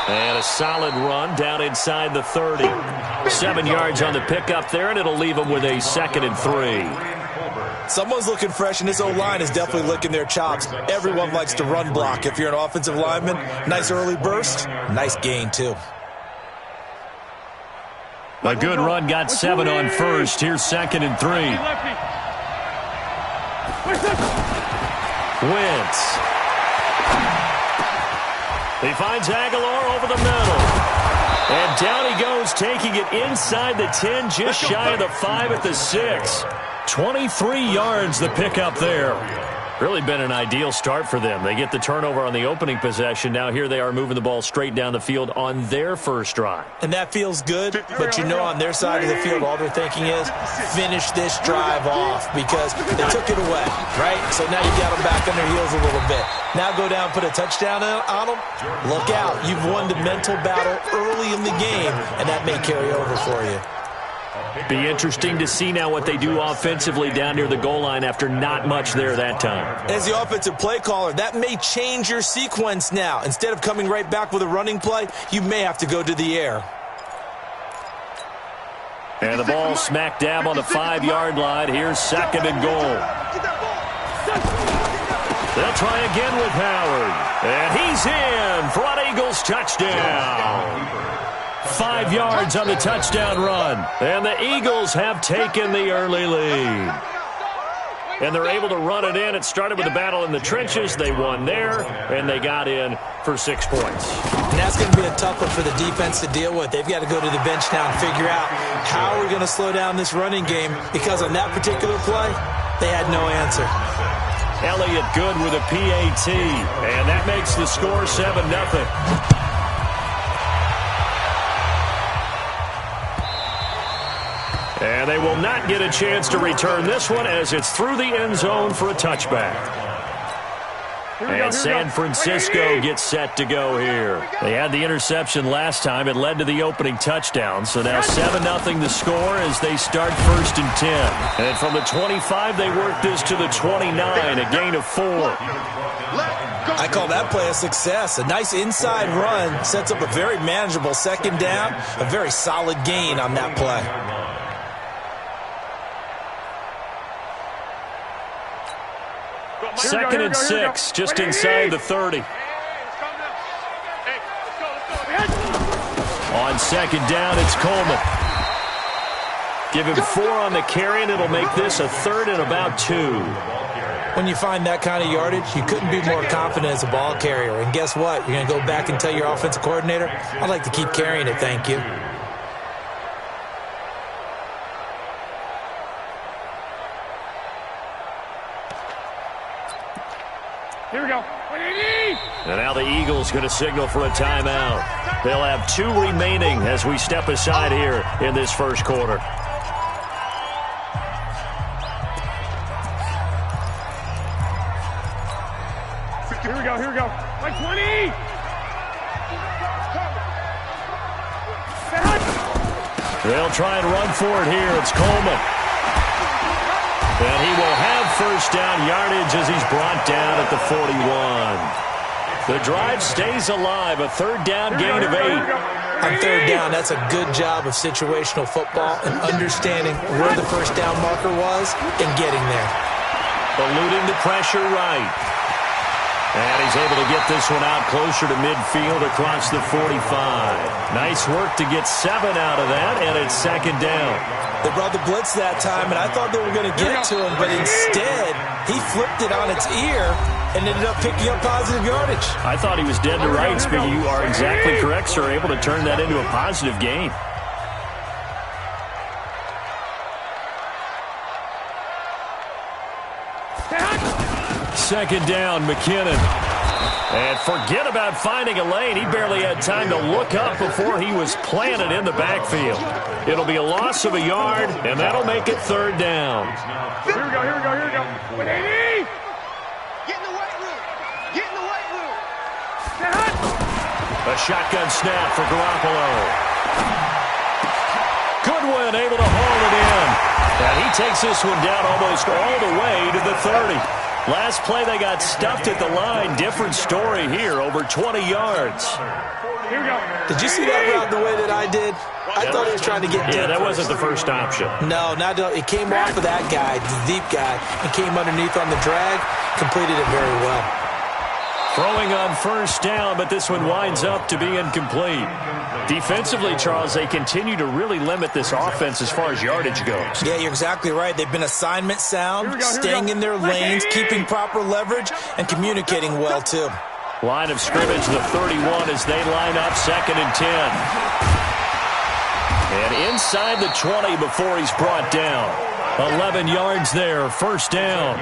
And a solid run down inside the 30. 7 yards on the pickup there, and it'll leave them with a 2nd and 3. Someone's looking fresh, and this O-line is definitely licking their chops. Everyone likes to run block. If you're an offensive lineman, nice early burst, nice gain, too. A good run got 7 on first. Here's 2nd and 3. Wentz. He finds Aguilar over the middle. And down he goes, taking it inside the 10, just shy of the 5 at the 6. 23 yards the pickup there. Really been an ideal start for them. They get the turnover on the opening possession. Now here they are moving the ball straight down the field on their first drive. And that feels good, but you know on their side of the field all they're thinking is finish this drive off because they took it away, right? So now you got them back on their heels a little bit. Now go down, put a touchdown on them. Look out. You've won the mental battle early in the game, and that may carry over for you. Be interesting to see now what they do offensively down near the goal line after not much there that time. As the offensive play caller, that may change your sequence now. Instead of coming right back with a running play, you may have to go to the air. And the ball smack dab on the 5-yard line. Here's 2nd and goal. They'll try again with Howard. And he's in for an Eagles touchdown. 5 yards on the touchdown run. And the Eagles have taken the early lead. And they're able to run it in. It started with a battle in the trenches. They won there, and they got in for 6 points. And that's going to be a tough one for the defense to deal with. They've got to go to the bench now and figure out how we're going to slow down this running game because on that particular play, they had no answer. Elliott good with a PAT, and that makes the score 7-0. And they will not get a chance to return this one as it's through the end zone for a touchback. And San Francisco gets set to go here. They had the interception last time. It led to the opening touchdown. So now 7-0 the score as they start 1st and 10. And from the 25, they work this to the 29, a gain of 4. I call that play a success. A nice inside run sets up a very manageable 2nd down. A very solid gain on that play. 2nd and 6, just inside the 30. On 2nd down, it's Coleman. Give him 4 on the carry, and it'll make this a 3rd and about 2. When you find that kind of yardage, you couldn't be more confident as a ball carrier. And guess what? You're going to go back and tell your offensive coordinator, I'd like to keep carrying it, thank you. Here we go. And now the Eagles going to signal for a timeout. They'll have 2 remaining as we step aside here in this first quarter. Here we go, here we go. Like 20! They'll try and run for it here. It's Coleman. And he will have 1st down yardage as he's brought down at the 41. The drive stays alive. A 3rd down gain of 8. On 3rd down, that's a good job of situational football and understanding where the 1st down marker was and getting there. Eluding the pressure right. And he's able to get this one out closer to midfield across the 45. Nice work to get 7 out of that, and it's 2nd down. They brought the blitz that time, and I thought they were going to get to him, but instead, he flipped it on its ear and ended up picking up positive yardage. I thought he was dead to rights, but you are exactly correct, sir, able to turn that into a positive gain. Second down, McKinnon. And forget about finding a lane. He barely had time to look up before he was planted in the backfield. It'll be a loss of a yard, and that'll make it 3rd down. Here we go, here we go, here we go. 180! Get in the white room. Get in the white room. A shotgun snap for Garoppolo. Goodwin able to haul it in. And he takes this one down almost all the way to the 30. Last play, they got stuffed at the line. Different story here, over 20 yards. Here we go. Did you see that route the way that I did? I thought he was trying to get deep. Yeah, that wasn't the first option. No, it came off of that guy, the deep guy, and came underneath on the drag, completed it very well. Throwing on first down, but this one winds up to be incomplete. Defensively, Charles, they continue to really limit this offense as far as yardage goes. Yeah, you're exactly right. They've been assignment sound, staying in their lanes, keeping proper leverage, and communicating well, too. Line of scrimmage, the 31, as they line up 2nd and 10. And inside the 20 before he's brought down. 11 yards there, first down.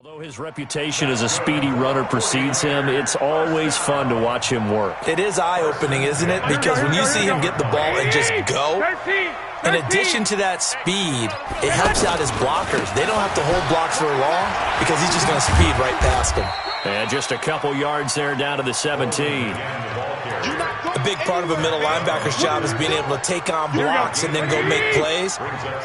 Although his reputation as a speedy runner precedes him, it's always fun to watch him work. It is eye-opening, isn't it? Because when you see him get the ball and just go, in addition to that speed, it helps out his blockers. They don't have to hold blocks for long because he's just going to speed right past them. And just a couple yards there down to the 17. A big part of a middle linebacker's job is being able to take on blocks and then go make plays.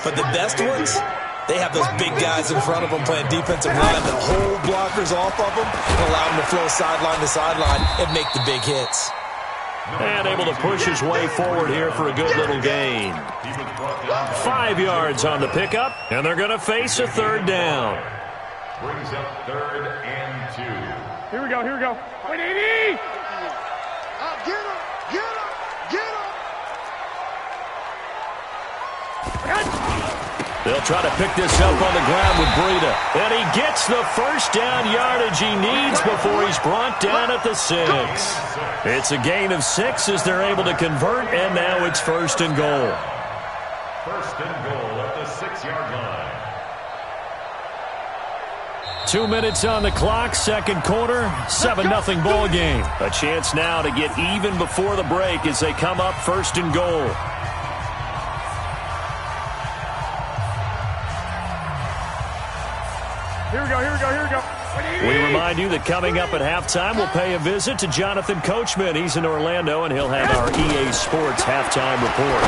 But the best ones, they have those big guys in front of them playing defensive line that hold blockers off of them and allow them to flow sideline to sideline and make the big hits. And able to push his way forward here for a good little gain. 5 yards on the pickup, and they're going to face a third down. Brings up 3rd and 2. Here we go, here we go. 180! Get him! Get him! Get him! They'll try to pick this up on the ground with Breida. And he gets the first down yardage he needs before he's brought down at the 6. It's a gain of 6 as they're able to convert, and now it's 1st and goal. 1st and goal at the 6-yard line. 2 minutes on the clock, 2nd quarter, 7-0 ball game. A chance now to get even before the break as they come up 1st and goal. Here we go, here we go, here we go. We remind you that coming up at halftime, we'll pay a visit to Jonathan Coachman. He's in Orlando, and he'll have our EA Sports halftime report.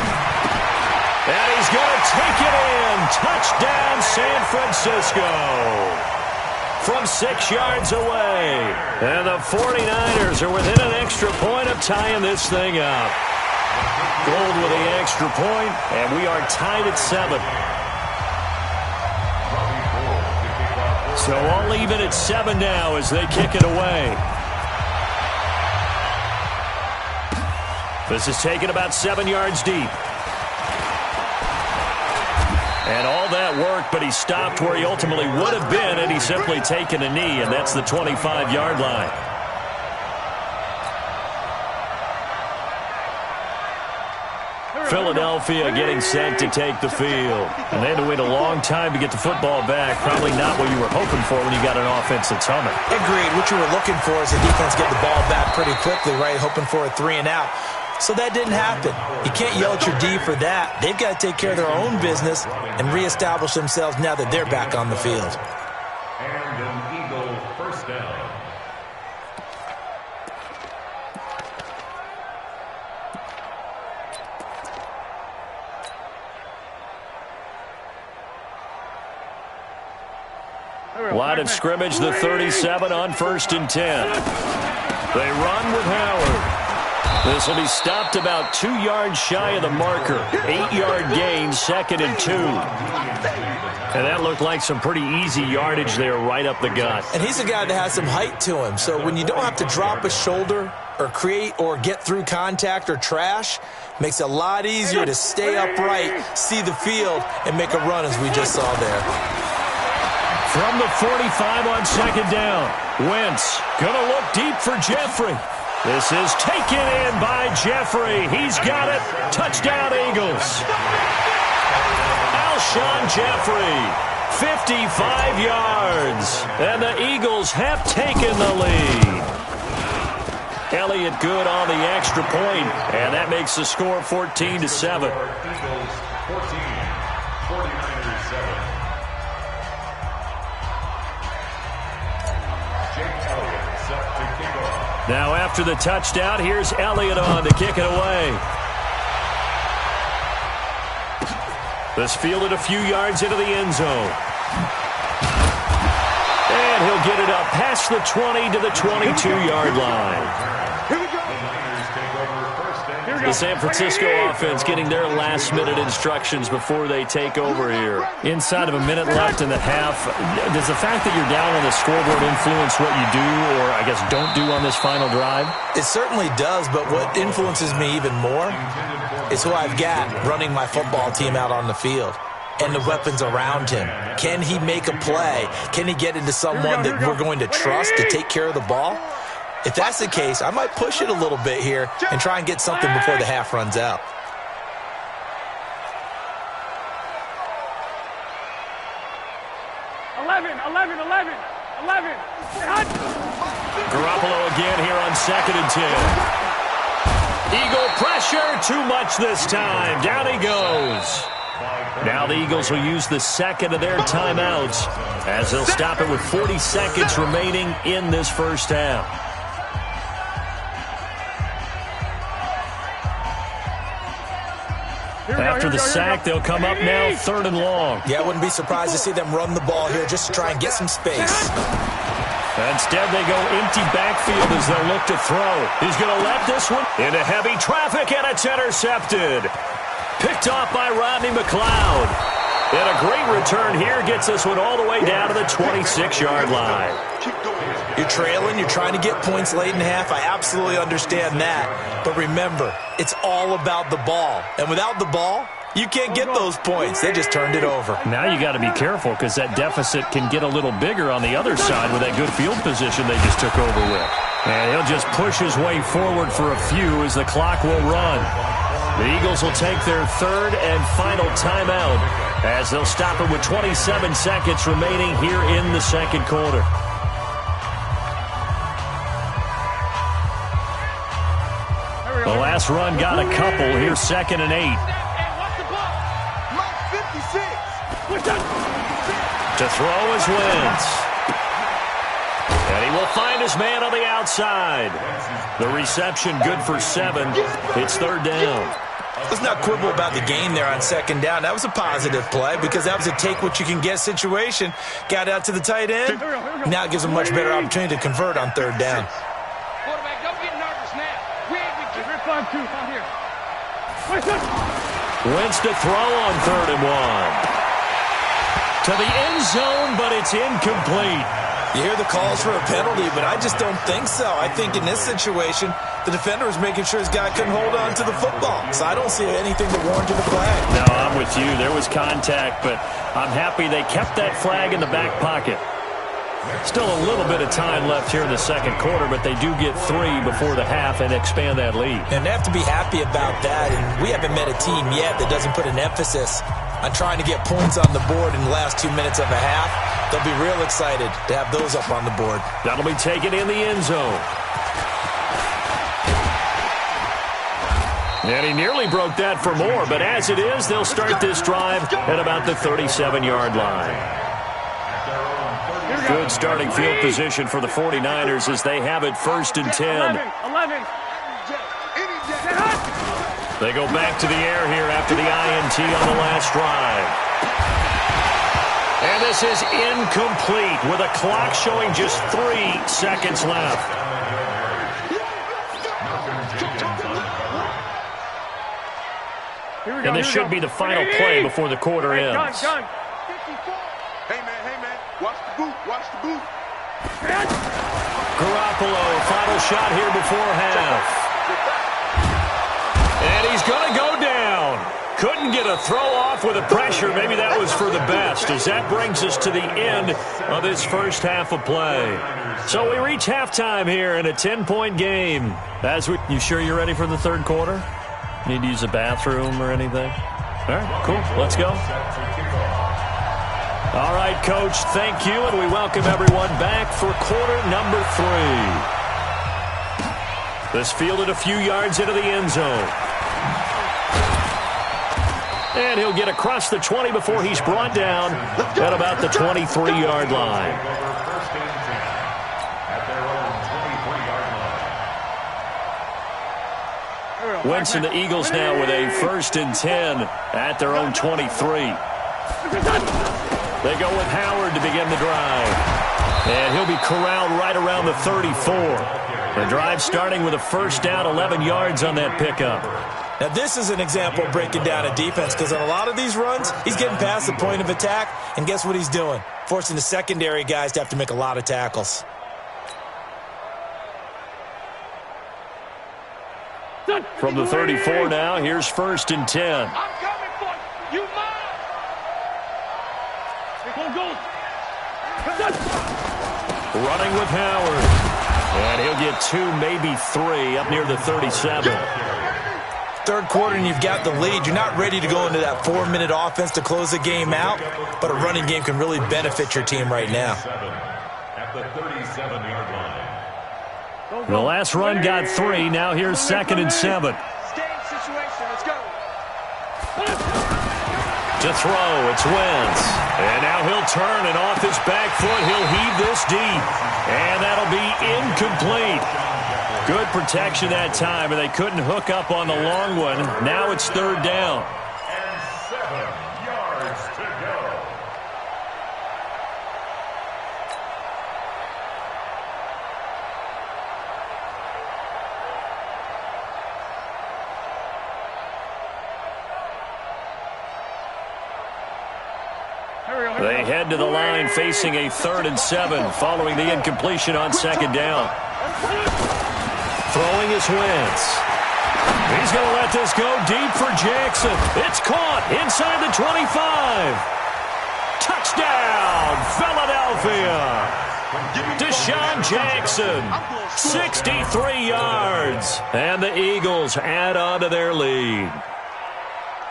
And he's going to take it in. Touchdown, San Francisco. From 6 yards away. And the 49ers are within an extra point of tying this thing up. Gold with the extra point, and we are tied at 7. So all even at 7 now as they kick it away. This is taken about 7 yards deep. And all that work, but he stopped where he ultimately would have been had he simply taken a knee, and that's the 25-yard line. Philadelphia getting set to take the field. And they had to wait a long time to get the football back. Probably not what you were hoping for when you got an offense that's humming. Agreed. What you were looking for is the defense get the ball back pretty quickly, right? Hoping for a 3 and out. So that didn't happen. You can't yell at your D for that. They've got to take care of their own business and reestablish themselves now that they're back on the field. And an Eagle first down. Line of scrimmage, the 37 on 1st and 10. They run with Howard. This will be stopped about 2 yards shy of the marker. 8-yard gain, 2nd and 2. And that looked like some pretty easy yardage there right up the gut. And he's a guy that has some height to him. So when you don't have to drop a shoulder or create or get through contact or trash, makes it a lot easier to stay upright, see the field, and make a run as we just saw there. From the 45 on 2nd down, Wentz going to look deep for Jeffrey. This is taken in by Jeffrey. He's got it. Touchdown, Eagles. Alshon Jeffrey, 55 yards. And the Eagles have taken the lead. Elliott good on the extra point, and that makes the score 14-7. Eagles 14, 49ers Now after the touchdown, here's Elliott on to kick it away. This fielded a few yards into the end zone. And he'll get it up past the 20 to the 22-yard line. Here we go. The San Francisco offense getting their last-minute instructions before they take over here. Inside of a minute left in the half, does the fact that you're down on the scoreboard influence what you do or, I guess, don't do on this final drive? It certainly does, but what influences me even more is who I've got running my football team out on the field and the weapons around him. Can he make a play? Can he get into someone that we're going to trust to take care of the ball? If that's the case, I might push it a little bit here and try and get something before the half runs out. Garoppolo again here on 2nd and 10. Eagle pressure, too much this time. Down he goes. Now the Eagles will use the second of their timeouts as they'll stop it with 40 seconds remaining in this first half. After the sack, they'll come up now 3rd and long. Yeah, I wouldn't be surprised to see them run the ball here just to try and get some space. Instead, they go empty backfield as they'll look to throw. He's going to let this one into heavy traffic, and it's intercepted. Picked off by Rodney McLeod. And a great return here gets this one all the way down to the 26-yard line. You're trailing, you're trying to get points late in half. I absolutely understand that. But remember, it's all about the ball. And without the ball, you can't get those points. They just turned it over. Now you got to be careful because that deficit can get a little bigger on the other side with that good field position they just took over with. And he'll just push his way forward for a few as the clock will run. The Eagles will take their 3rd and final timeout as they'll stop it with 27 seconds remaining here in the second quarter. The last run got a couple. Here's 2nd and 8. To throw is Wentz. And he will find his man on the outside. The reception good for 7. It's 3rd down. Let's not quibble about the gain there on 2nd down. That was a positive play because that was a take-what-you-can-get situation. Got out to the tight end. Now it gives them a much better opportunity to convert on 3rd down. Quarterback, don't get nervous now. We ain't been giving 5-2 out here. Wentz to throw on 3rd and 1. To the end zone, but it's incomplete. You hear the calls for a penalty, but I just don't think so. I think in this situation, the defender was making sure his guy couldn't hold on to the football. So I don't see anything that warranted a flag. No, I'm with you. There was contact, but I'm happy they kept that flag in the back pocket. Still a little bit of time left here in the second quarter, but they do get 3 before the half and expand that lead. And they have to be happy about that. And we haven't met a team yet that doesn't put an emphasis on trying to get points on the board in the last 2 minutes of a half. They'll be real excited to have those up on the board. That'll be taken in the end zone. And he nearly broke that for more, but as it is, they'll start this drive at about the 37-yard line. Good starting field position for the 49ers as they have it 1st and 10. 11. They go back to the air here after the INT on the last drive. And this is incomplete with a clock showing just 3 seconds left. And this should be the final play before the quarter ends. Hey, man, watch the boot, watch the boot. Garoppolo, final shot here before half. And he's going to go down. Couldn't get a throw off with the pressure. Maybe that was for the best, as that brings us to the end of this first half of play. So we reach halftime here in a 10-point game. You sure you're ready for the third quarter? Need to use a bathroom or anything? All right, cool. Let's go. All right, Coach, thank you, and we welcome everyone back for quarter number 3. This fielded a few yards into the end zone. And he'll get across the 20 before he's brought down at about the 23-yard line. Wentz and the Eagles now with a 1st and 10 at their own 23. They go with Howard to begin the drive. And he'll be corralled right around the 34. The drive starting with a 1st down, 11 yards on that pickup. Now, this is an example of breaking down a defense because on a lot of these runs, he's getting past the point of attack, and guess what he's doing? Forcing the secondary guys to have to make a lot of tackles. From the 34 now, here's 1st and 10. I'm coming for you. You mine. Running with Howard. And he'll get 2, maybe 3 up near the 37. Third quarter and you've got the lead. You're not ready to go into that 4-minute offense to close the game out, but a running game can really benefit your team right now. At the 37-yard line. The last run got 3. Now here's 2nd and 7. Stay in situation. Let's go. To throw, it's Wentz. And now he'll turn, and off his back foot, he'll heave this deep. And that'll be incomplete. Good protection that time, and they couldn't hook up on the long one. Now it's 3rd down. And 7 yards to go. They head to the line facing a 3rd and 7 following the incompletion on 2nd down. Throwing is Wentz. He's going to let this go deep for Jackson. It's caught inside the 25. Touchdown, Philadelphia. Deshaun Jackson, 63 yards. And the Eagles add on to their lead.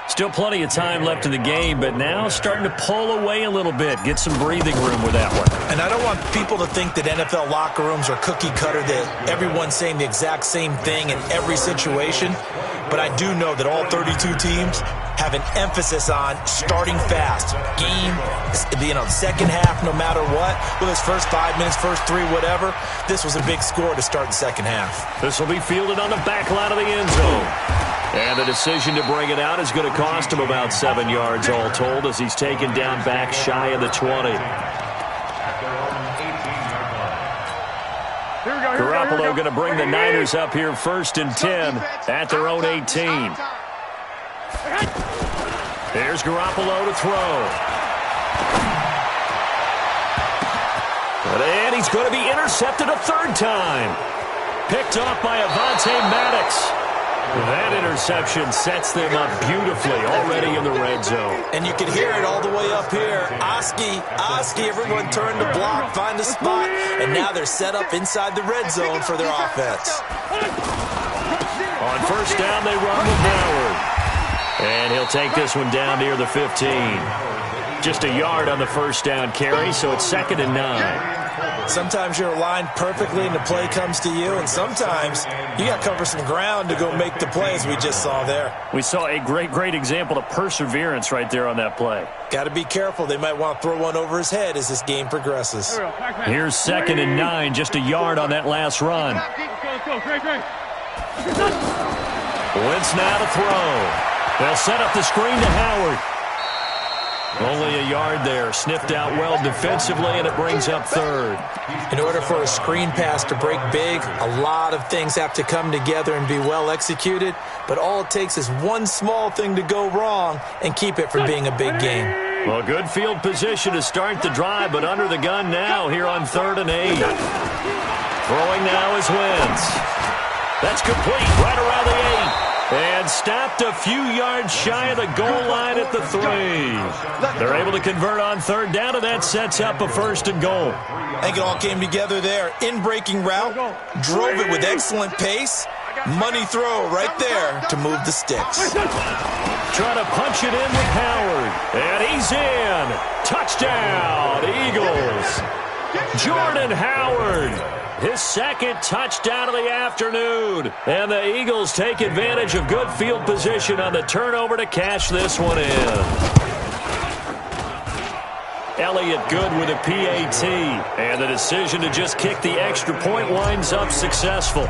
Still plenty of time left in the game, but now starting to pull away a little bit. Get some breathing room with that one. And I don't want people to think that NFL locker rooms are cookie cutter, that everyone's saying the exact same thing in every situation. But I do know that all 32 teams have an emphasis on starting fast. Game, second half, no matter what. Whether it's first 5 minutes, first 3, whatever. This was a big score to start the second half. This will be fielded on the back line of the end zone. And the decision to bring it out is going to cost him about 7 yards all told as he's taken down back shy of the 20. Garoppolo going to bring the Niners up here 1st and 10 at their own 18. There's Garoppolo to throw. And he's going to be intercepted a 3rd time. Picked off by Avonte Maddox. That interception sets them up beautifully already in the red zone. And you can hear it all the way up here. Oski, everyone turned to block, find a spot, and now they're set up inside the red zone for their offense. On 1st down, they run with Howard. And he'll take this one down near the 15. Just a yard on the 1st down carry, so it's 2nd and 9. Sometimes you're aligned perfectly and the play comes to you, and sometimes you got to cover some ground to go make the play, as we just saw there. We saw a great example of perseverance right there on that play. Got to be careful. They might want to throw one over his head as this game progresses. Here's 2nd and 9, just a yard on that last run. Wentz now to throw. They'll set up the screen to Howard. Only a yard there, sniffed out well defensively, and it brings up 3rd. In order for a screen pass to break big, a lot of things have to come together and be well executed, but all it takes is one small thing to go wrong and keep it from being a big game. Well, good field position to start the drive, but under the gun now here on 3rd and 8. Throwing now is Wentz. That's complete right around the 8. And stopped a few yards shy of the goal line at the 3. They're able to convert on 3rd down, and that sets up a 1st and goal. I think it all came together there. In-breaking route, drove it with excellent pace. Money throw right there to move the sticks. Trying to punch it in with Howard. And he's in. Touchdown, Eagles. Jordan Howard, his second touchdown of the afternoon. And the Eagles take advantage of good field position on the turnover to cash this one in. Elliott good with a PAT. And the decision to just kick the extra point winds up successful.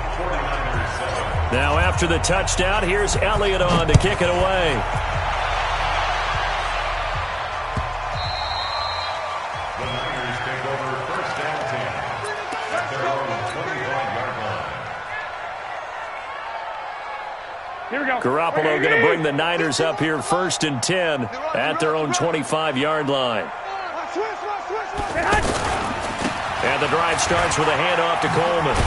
Now after the touchdown, here's Elliott on to kick it away. Garoppolo going to bring the Niners up here 1st and 10 at their own 25-yard line. And the drive starts with a handoff to Coleman.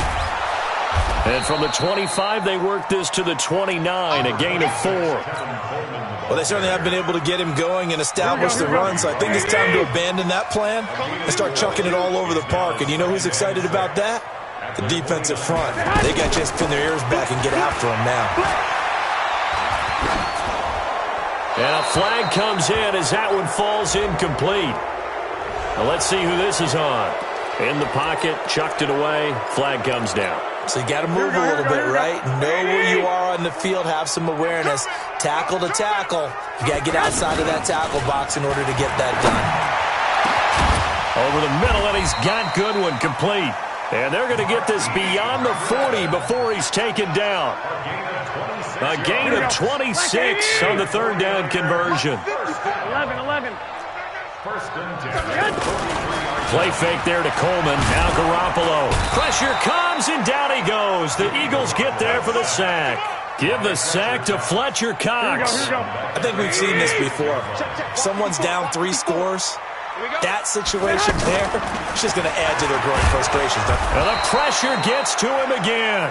And from the 25, they work this to the 29, a gain of 4. Well, they certainly have been able to get him going and establish the run, so I think it's time to abandon that plan and start chucking it all over the park. And you know who's excited about that? The defensive front. They got to just pin their ears back and get after him now. And a flag comes in as that one falls incomplete. Now let's see who this is on. In the pocket, chucked it away, flag comes down. So you got to move a little bit, right? Know where you are on the field, have some awareness. Tackle to tackle. You got to get outside of that tackle box in order to get that done. Over the middle, and he's got Goodwin complete. And they're going to get this beyond the 40 before he's taken down. A gain of 26 on the 3rd down conversion. 11. Play fake there to Coleman. Now Garoppolo. Pressure comes, and down he goes. The Eagles get there for the sack. Give the sack to Fletcher Cox. I think we've seen this before. Someone's down 3 scores. That situation there, it's just going to add to their growing frustrations. And the pressure gets to him again.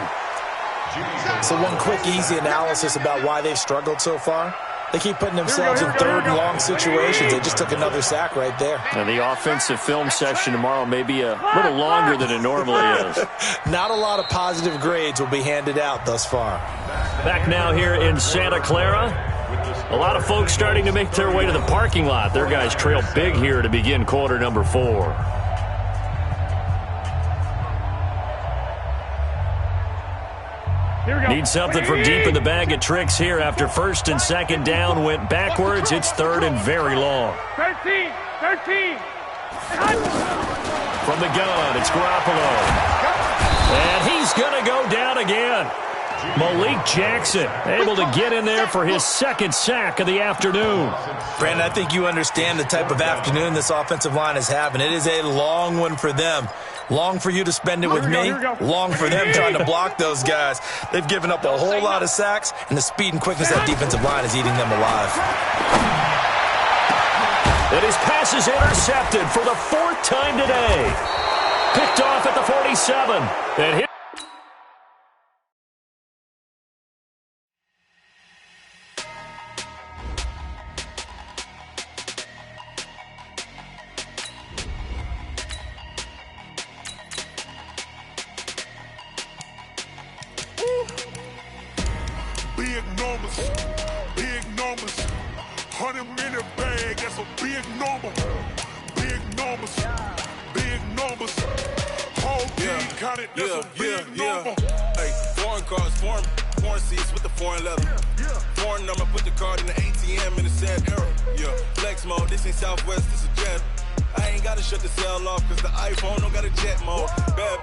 So one quick, easy analysis about why they've struggled so far. They keep putting themselves in 3rd and long situations. They just took another sack right there. And the offensive film session tomorrow may be a little longer than it normally is. Not a lot of positive grades will be handed out thus far. Back now here in Santa Clara. A lot of folks starting to make their way to the parking lot. Their guys trail big here to begin quarter number 4. Need something from deep in the bag of tricks here after 1st and 2nd down went backwards. It's 3rd and very long. 13. From the gun, it's Garoppolo. And he's going to go down again. Malik Jackson able to get in there for his 2nd sack of the afternoon. Brandon, I think you understand the type of afternoon this offensive line is having. It is a long one for them. Long for you to spend it with me. Long for them trying to block those guys. They've given up a whole lot of sacks, and the speed and quickness of that defensive line is eating them alive. And his pass is intercepted for the 4th time today. Picked off at the 47. And hit. Big numbers, 100 minute bag, that's a big number. Big numbers, whole team counted, that's a big number. Hey, foreign cars, foreign seats with the foreign leather. Foreign number, put the card in the ATM in the sad era. Yeah, flex mode, this ain't Southwest, this a jet. I ain't gotta shut the cell off, cause the iPhone don't got a jet mode. Bad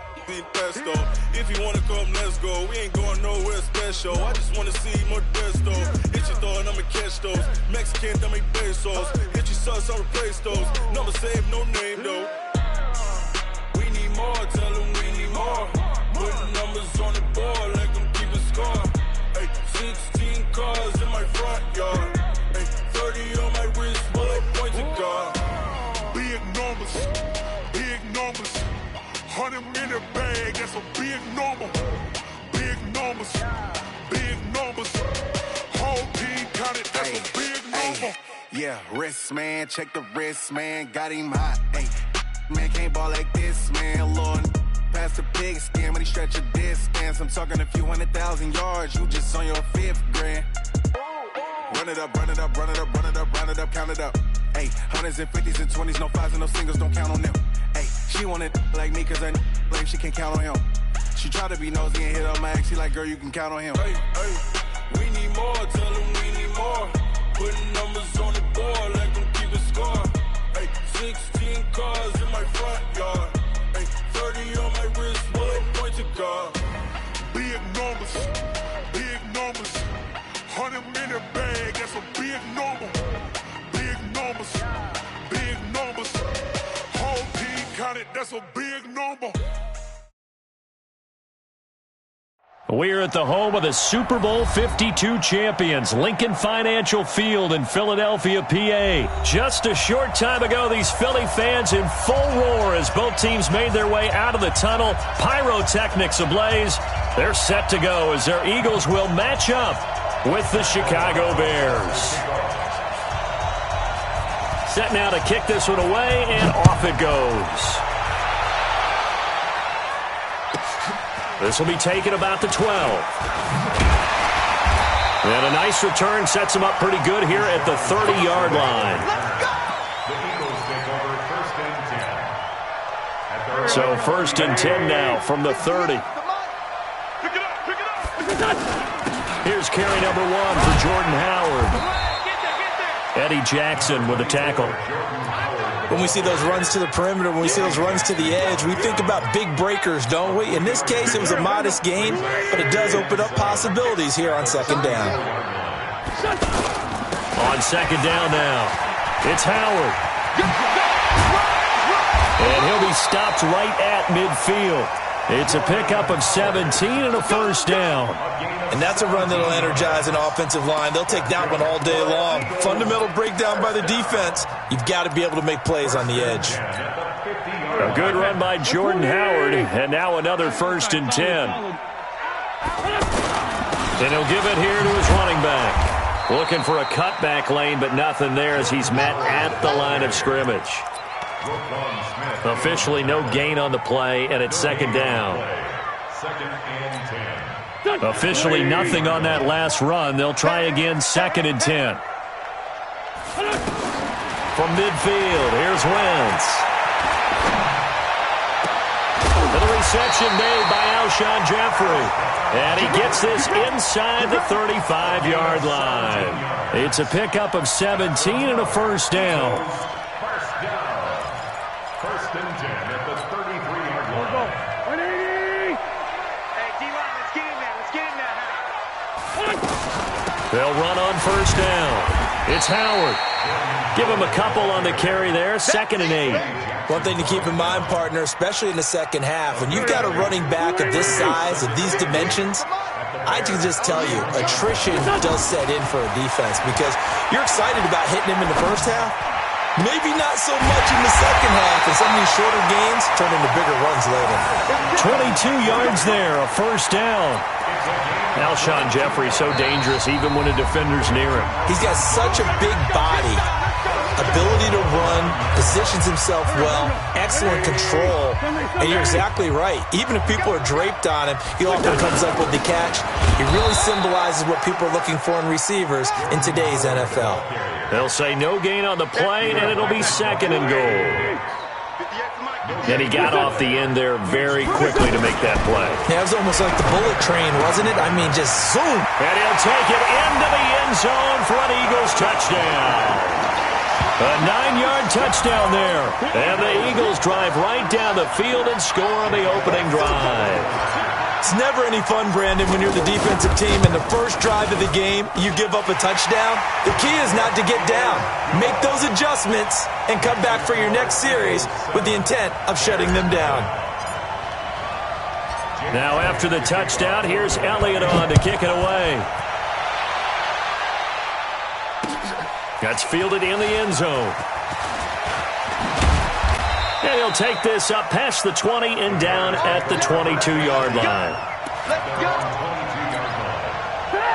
pesto. If you wanna come, let's go. We ain't going nowhere special. I just wanna see more desto. Hit your thought, I'ma catch those. Mexican, dummy pesos. Hit your sus, I'll replace those. Number saved, no name though. We need more, tell them we need more. Putting numbers on the board like I'm keeping score. Hey, 16 cars in my front yard. Hey, 30 on my wrist while I point to God. Big numbers, 100 minute bag, that's a big number. Big numbers, whole team counted, that's a big number. Yeah, wrist man, check the wrist man, got him hot. Hey, man can't ball like this, man. Lord, past the pig skin, but he stretch a distance. I'm talking a few 100,000 yards, you just on your 5th grand. Run it up, count it up. Hey, hundreds and 50s and 20s, no 5s and no singles, don't count on them. Hey, She wanted like me cause I like she can count on him. She try to be nosy and hit up my ex. She like, girl, you can count on him. Hey, hey, we need more. Tell them we need more. Putting numbers on the board like them keeping score. Hey, 16 cars in my front yard. Hey, 30 on my wrist, one point to guard. Big numbers, big numbers. 100 minute bag, that's a big number. Big numbers, big numbers. Whole team counted, that's a big number. We're at the home of the Super Bowl 52 champions, Lincoln Financial Field in Philadelphia, PA. Just a short time ago, these Philly fans in full roar as both teams made their way out of the tunnel. Pyrotechnics ablaze. They're set to go as their Eagles will match up with the Chicago Bears. Set now to kick this one away, and off it goes. This will be taken about the 12. And a nice return sets him up pretty good here at the 30-yard line. So first and 10 now from the 30. Here's carry number 1 for Jordan Howard. Eddie Jackson with a tackle. When we see those runs to the perimeter, when we see those runs to the edge, we think about big breakers, don't we? In this case, it was a modest gain, but it does open up possibilities here on second down. On second down now, it's Howard. And he'll be stopped right at midfield. It's a pickup of 17 and a first down. And that's a run that'll energize an offensive line. They'll take that one all day long. Fundamental breakdown by the defense. You've got to be able to make plays on the edge. A good run by Jordan Howard, and now another first and 10. And he'll give it here to his running back. Looking for a cutback lane, but nothing there as he's met at the line of scrimmage. Officially no gain on the play, and it's second down. Officially nothing on that last run. They'll try again, second and 10. From midfield, here's Wentz. And the reception made by Alshon Jeffrey. And he gets this inside the 35-yard line. It's a pickup of 17 and a first down. First and 10 at the 33-yard line. 180! Hey, D-line, let's get in there. Let's get in there. They'll run on first down. It's Howard. Give him a couple on the carry there. Second and 8. One thing to keep in mind, partner, especially in the second half, when you've got a running back of this size, of these dimensions, I can just tell you, attrition does set in for a defense because you're excited about hitting him in the first half. Maybe not so much in the second half, and some of these shorter gains turn into bigger runs later. 22 yards there, a first down. Alshon Jeffrey so dangerous even when a defender's near him. He's got such a big body, ability to run, positions himself well, excellent control, and you're exactly right. Even if people are draped on him, he often comes up with the catch. He really symbolizes what people are looking for in receivers in today's NFL. They'll say no gain on the play, and it'll be second and goal. And he got off the end there very quickly to make that play. Yeah, it was almost like the bullet train, wasn't it? I mean, just zoom. And he'll take it into the end zone for an Eagles touchdown. A 9-yard touchdown there. And the Eagles drive right down the field and score on the opening drive. It's never any fun, Brandon, when you're the defensive team and the first drive of the game, you give up a touchdown. The key is not to get down. Make those adjustments and come back for your next series with the intent of shutting them down. Now after the touchdown, here's Elliott on to kick it away. That's fielded in the end zone. And he'll take this up past the 20 and down at the 22-yard line.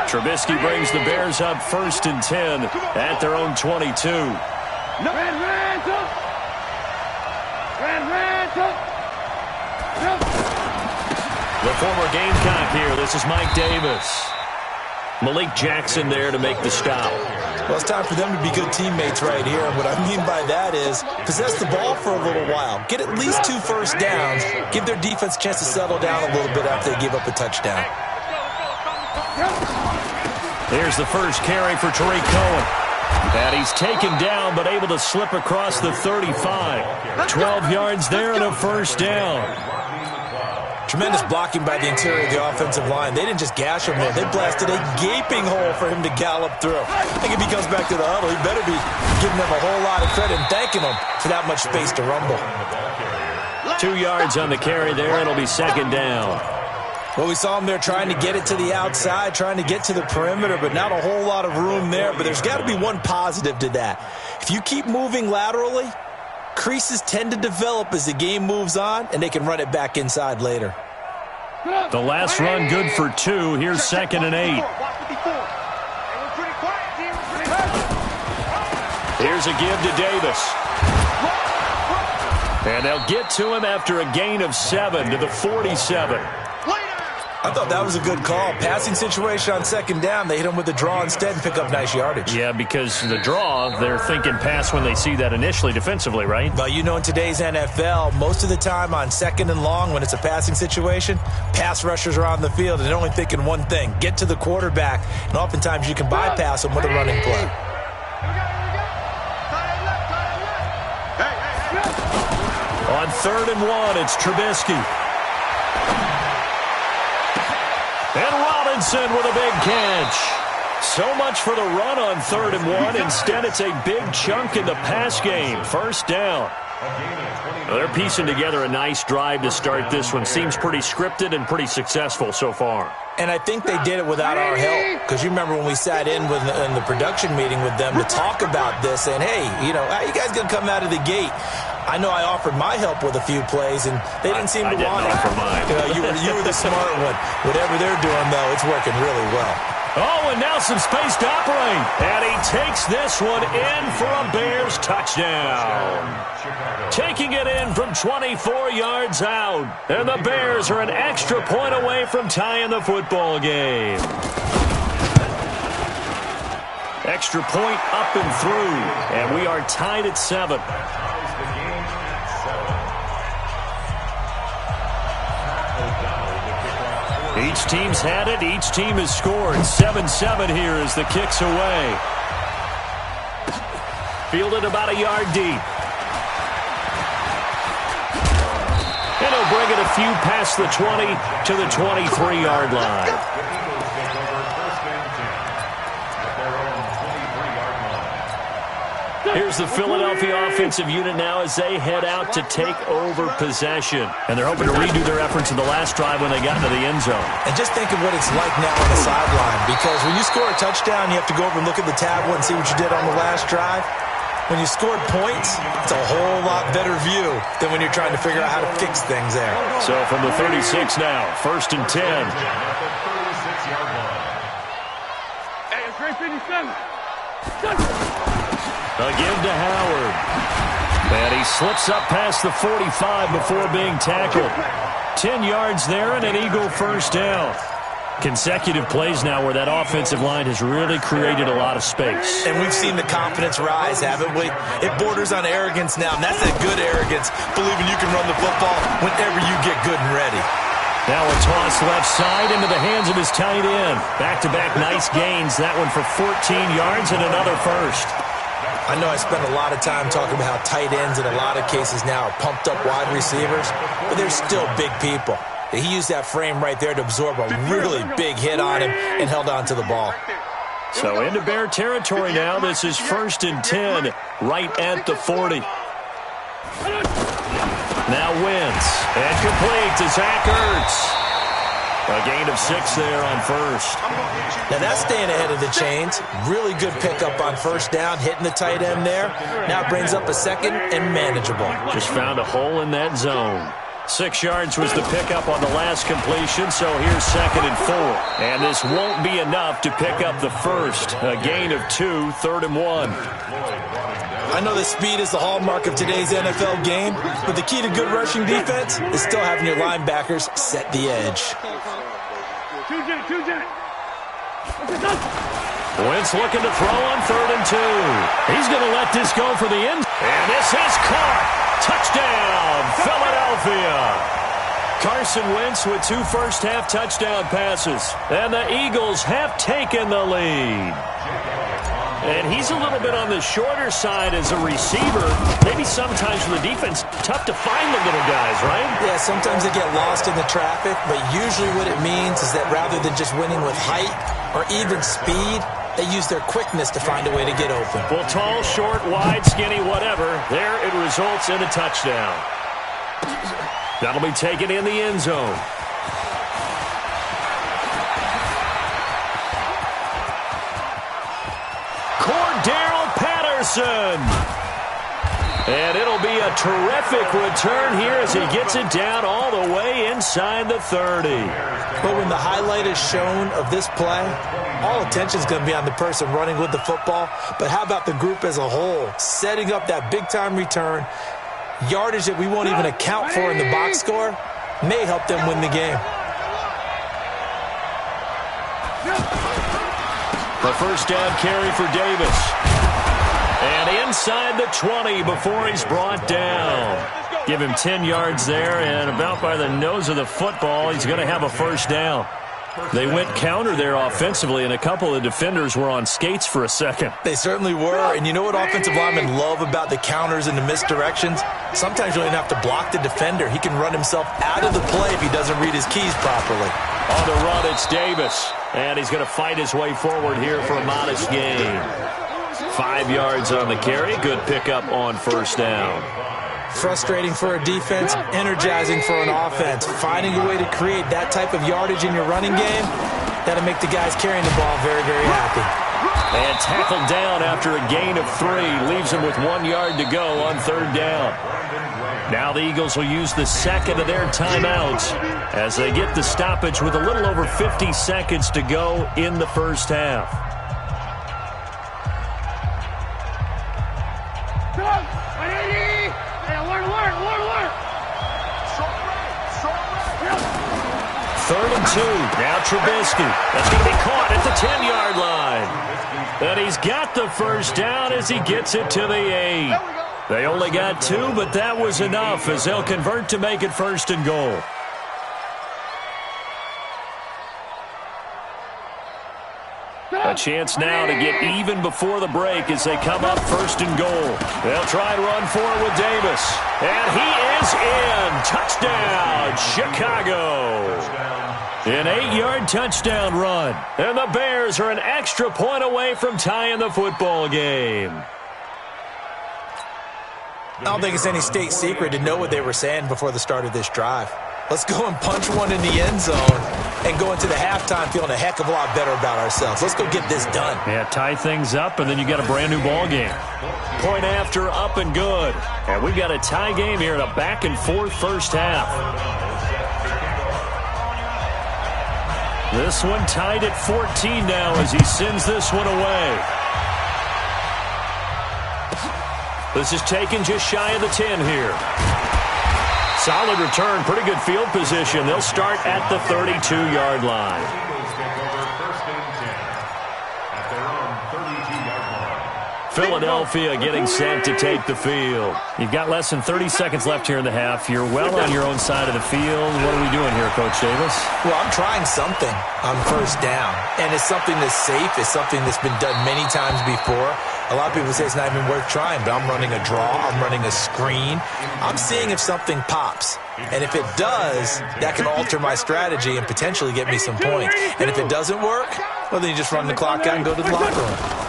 Trubisky brings the Bears up first and 10 at their own 22. The former Gamecock here. This is Mike Davis. Malik Jackson there to make the stop. Well, it's time for them to be good teammates right here. And what I mean by that is possess the ball for a little while. Get at least 2 first downs. Give their defense a chance to settle down a little bit after they give up a touchdown. Here's the first carry for Tariq Cohen. And he's taken down but able to slip across the 35. 12 yards there and a first down. Tremendous blocking by the interior of the offensive line. They didn't just gash him there. They blasted a gaping hole for him to gallop through. I think if he comes back to the huddle, he better be giving them a whole lot of credit and thanking them for that much space to rumble. 2 yards on the carry there. It'll be second down. Well, we saw him there trying to get it to the outside, trying to get to the perimeter, but not a whole lot of room there. But there's got to be one positive to that. If you keep moving laterally, creases tend to develop as the game moves on, and they can run it back inside later. The last run good for 2. Here's 2nd and 8. Here's a give to Davis. And they'll get to him after a gain of 7 to the 47. I thought that was a good call. Passing situation on 2nd down. They hit him with the draw instead and pick up nice yardage. Yeah, because the draw, they're thinking pass when they see that initially defensively, right? Well, you know, in today's NFL, most of the time on 2nd and long, when it's a passing situation, pass rushers are on the field and they're only thinking one thing, get to the quarterback. And oftentimes you can bypass them with a running play. On 3rd and 1, it's Trubisky. And Robinson with a big catch. So much for the run on 3rd and 1. Instead, it's a big chunk in the pass game. First down. Well, they're piecing together a nice drive to start this one. Seems pretty scripted and pretty successful so far. And I think they did it without our help. Because you remember when we sat in the production meeting with them to talk about this, saying, hey, you know, how you guys going to come out of the gate? I know I offered my help with a few plays, and they didn't seem to want it. I didn't offer mine. You were the smart one. Whatever they're doing, though, it's working really well. Oh, and now some space to operate. And he takes this one in for a Bears touchdown. Taking it in from 24 yards out. And the Bears are an extra point away from tying the football game. Extra point up and through. And we are tied at 7. Each team's had it. Each team has scored. 7-7 here as the kick's away. Fielded about a yard deep. And he'll bring it a few past the 20 to the 23-yard line. Here's the Philadelphia offensive unit now as they head out to take over possession. And they're hoping to redo their efforts in the last drive when they got into the end zone. And just think of what it's like now on the sideline. Because when you score a touchdown, you have to go over and look at the tablet and see what you did on the last drive. When you scored points, it's a whole lot better view than when you're trying to figure out how to fix things there. So from the 36 now, 1st and 10. Hey, it's great 57. A give to Howard. And he slips up past the 45 before being tackled. 10 yards there and an Eagle first down. Consecutive plays now where that offensive line has really created a lot of space. And we've seen the confidence rise, haven't we? It borders on arrogance now, and that's that good arrogance, believing you can run the football whenever you get good and ready. Now a toss left side into the hands of his tight end. Back-to-back nice gains. That one for 14 yards and another first. I know I spent a lot of time talking about how tight ends in a lot of cases now are pumped up wide receivers, but they're still big people. He used that frame right there to absorb a really big hit on him and held on to the ball. So into Bear territory now. This is 1st and 10, right at the 40. Now Wentz, and complete to Zach Ertz. A gain of 6 there on first. Now that's staying ahead of the chains. Really good pickup on first down, hitting the tight end there. Now it brings up a second and manageable. Just found a hole in that zone. 6 yards was the pickup on the last completion, so here's 2nd and 4. And this won't be enough to pick up the first. A gain of 2, 3rd and 1. I know that speed is the hallmark of today's NFL game, but the key to good rushing defense is still having your linebackers set the edge. Wentz looking to throw on 3rd and 2. He's going to let this go for the end. And this is caught. Touchdown, Philadelphia. Carson Wentz with 2 first-half touchdown passes. And the Eagles have taken the lead. And he's a little bit on the shorter side as a receiver. Maybe sometimes for the defense, tough to find the little guys, right? Yeah, sometimes they get lost in the traffic, but usually what it means is that rather than just winning with height or even speed, they use their quickness to find a way to get open. Well, tall, short, wide, skinny, whatever, there it results in a touchdown. That'll be taken in the end zone. Cordell Patterson. And it'll be a terrific return here as he gets it down all the way inside the 30. But when the highlight is shown of this play, all attention is going to be on the person running with the football. But how about the group as a whole, setting up that big-time return, yardage that we won't even account for in the box score, may help them win the game. The first down carry for Davis. And inside the 20 before he's brought down. Give him 10 yards there, and about by the nose of the football, he's going to have a first down. They went counter there offensively, and a couple of defenders were on skates for a second. They certainly were, and you know what offensive linemen love about the counters and the misdirections? Sometimes you don't even have to block the defender. He can run himself out of the play if he doesn't read his keys properly. On the run, it's Davis, and he's going to fight his way forward here for a modest gain. 5 yards on the carry. Good pickup on first down. Frustrating for a defense, energizing for an offense. Finding a way to create that type of yardage in your running game, that'll make the guys carrying the ball very, very happy. And tackled down after a gain of 3. Leaves him with 1 yard to go on third down. Now the Eagles will use the second of their timeouts as they get the stoppage with a little over 50 seconds to go in the first half. Third and 2. Now Trubisky. That's going to be caught at the 10-yard line. And he's got the first down as he gets it to the 8. They only got 2, but that was enough as they'll convert to make it first and goal. A chance now to get even before the break as they come up first and goal. They'll try and run for it with Davis. And he is in. Touchdown, Chicago. An 8-yard touchdown run. And the Bears are an extra point away from tying the football game. I don't think it's any state secret to know what they were saying before the start of this drive. Let's go and punch one in the end zone and go into the halftime feeling a heck of a lot better about ourselves. Let's go get this done. Yeah, tie things up, and then you got a brand new ball game. Point after, up and good. And we've got a tie game here in a back-and-forth first half. This one tied at 14 now as he sends this one away. This is taken just shy of the 10 here. Solid return, pretty good field position. They'll start at the 32-yard line. Philadelphia getting set to take the field. You've got less than 30 seconds left here in the half. You're well on your own side of the field. What are we doing here, Coach Davis? Well, I'm trying something on first down, and it's something that's safe. It's something that's been done many times before. A lot of people say it's not even worth trying, but I'm running a draw. I'm running a screen. I'm seeing if something pops. And if it does, that can alter my strategy and potentially get me some points. And if it doesn't work, well, then you just run the clock out and go to the locker room.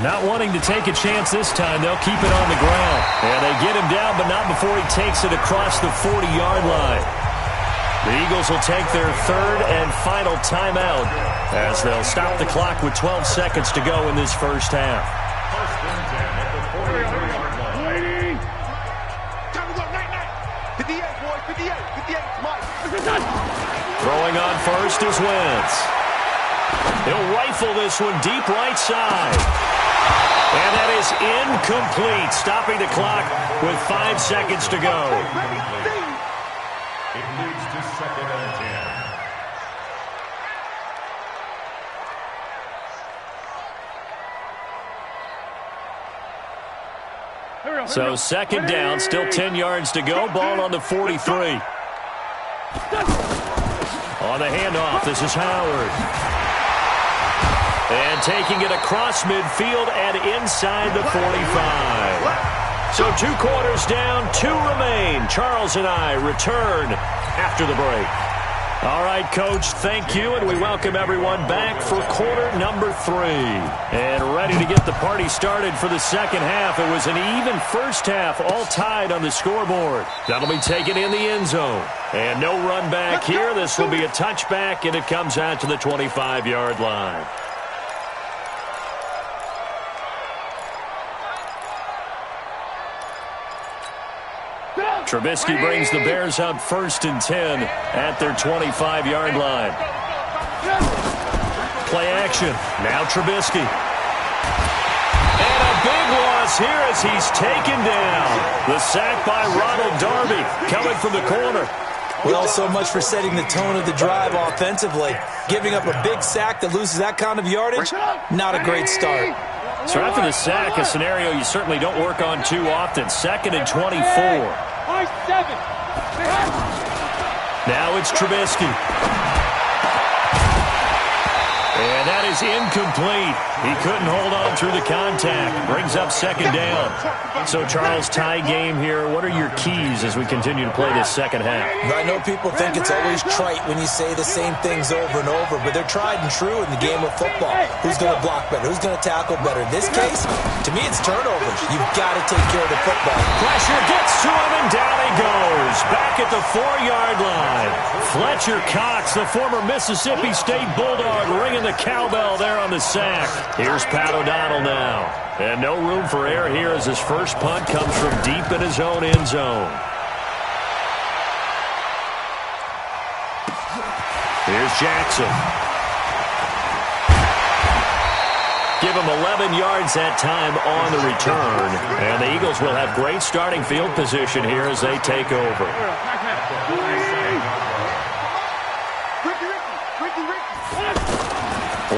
Not wanting to take a chance this time, they'll keep it on the ground. And they get him down, but not before he takes it across the 40-yard line. The Eagles will take their third and final timeout as they'll stop the clock with 12 seconds to go in this first half. Throwing on first is Wentz. He'll rifle this one deep right side. And that is incomplete, stopping the clock with 5 seconds to go. It leads to second and 10. So second down, still 10 yards to go. Ball on the 43. On the handoff, this is Howard. And taking it across midfield and inside the 45. So 2 quarters down, 2 remain. Charles and I return after the break. All right, Coach, thank you, and we welcome everyone back for quarter number 3. And ready to get the party started for the second half. It was an even first half, all tied on the scoreboard. That'll be taken in the end zone. And no run back here. This will be a touchback, and it comes out to the 25-yard line. Trubisky brings the Bears up 1st and 10 at their 25-yard line. Play action. Now Trubisky. And a big loss here as he's taken down. The sack by Ronald Darby coming from the corner. Well, so much for setting the tone of the drive offensively. Giving up a big sack that loses that kind of yardage, not a great start. So after the sack, a scenario you certainly don't work on too often. 2nd and 24. Now it's Trubisky. And that is incomplete. He couldn't hold on through the contact. Brings up second down. So, Charles, tie game here. What are your keys as we continue to play this second half? I know people think it's always trite when you say the same things over and over, but they're tried and true in the game of football. Who's going to block better? Who's going to tackle better? In this case, to me, it's turnovers. You've got to take care of the football. Pressure gets to him, and down he goes. Back at the 4-yard line. Fletcher Cox, the former Mississippi State Bulldog, ringing the cowbell there on the sack. Here's Pat O'Donnell now. And no room for error here as his first punt comes from deep in his own end zone. Here's Jackson. Give him 11 yards that time on the return. And the Eagles will have great starting field position here as they take over.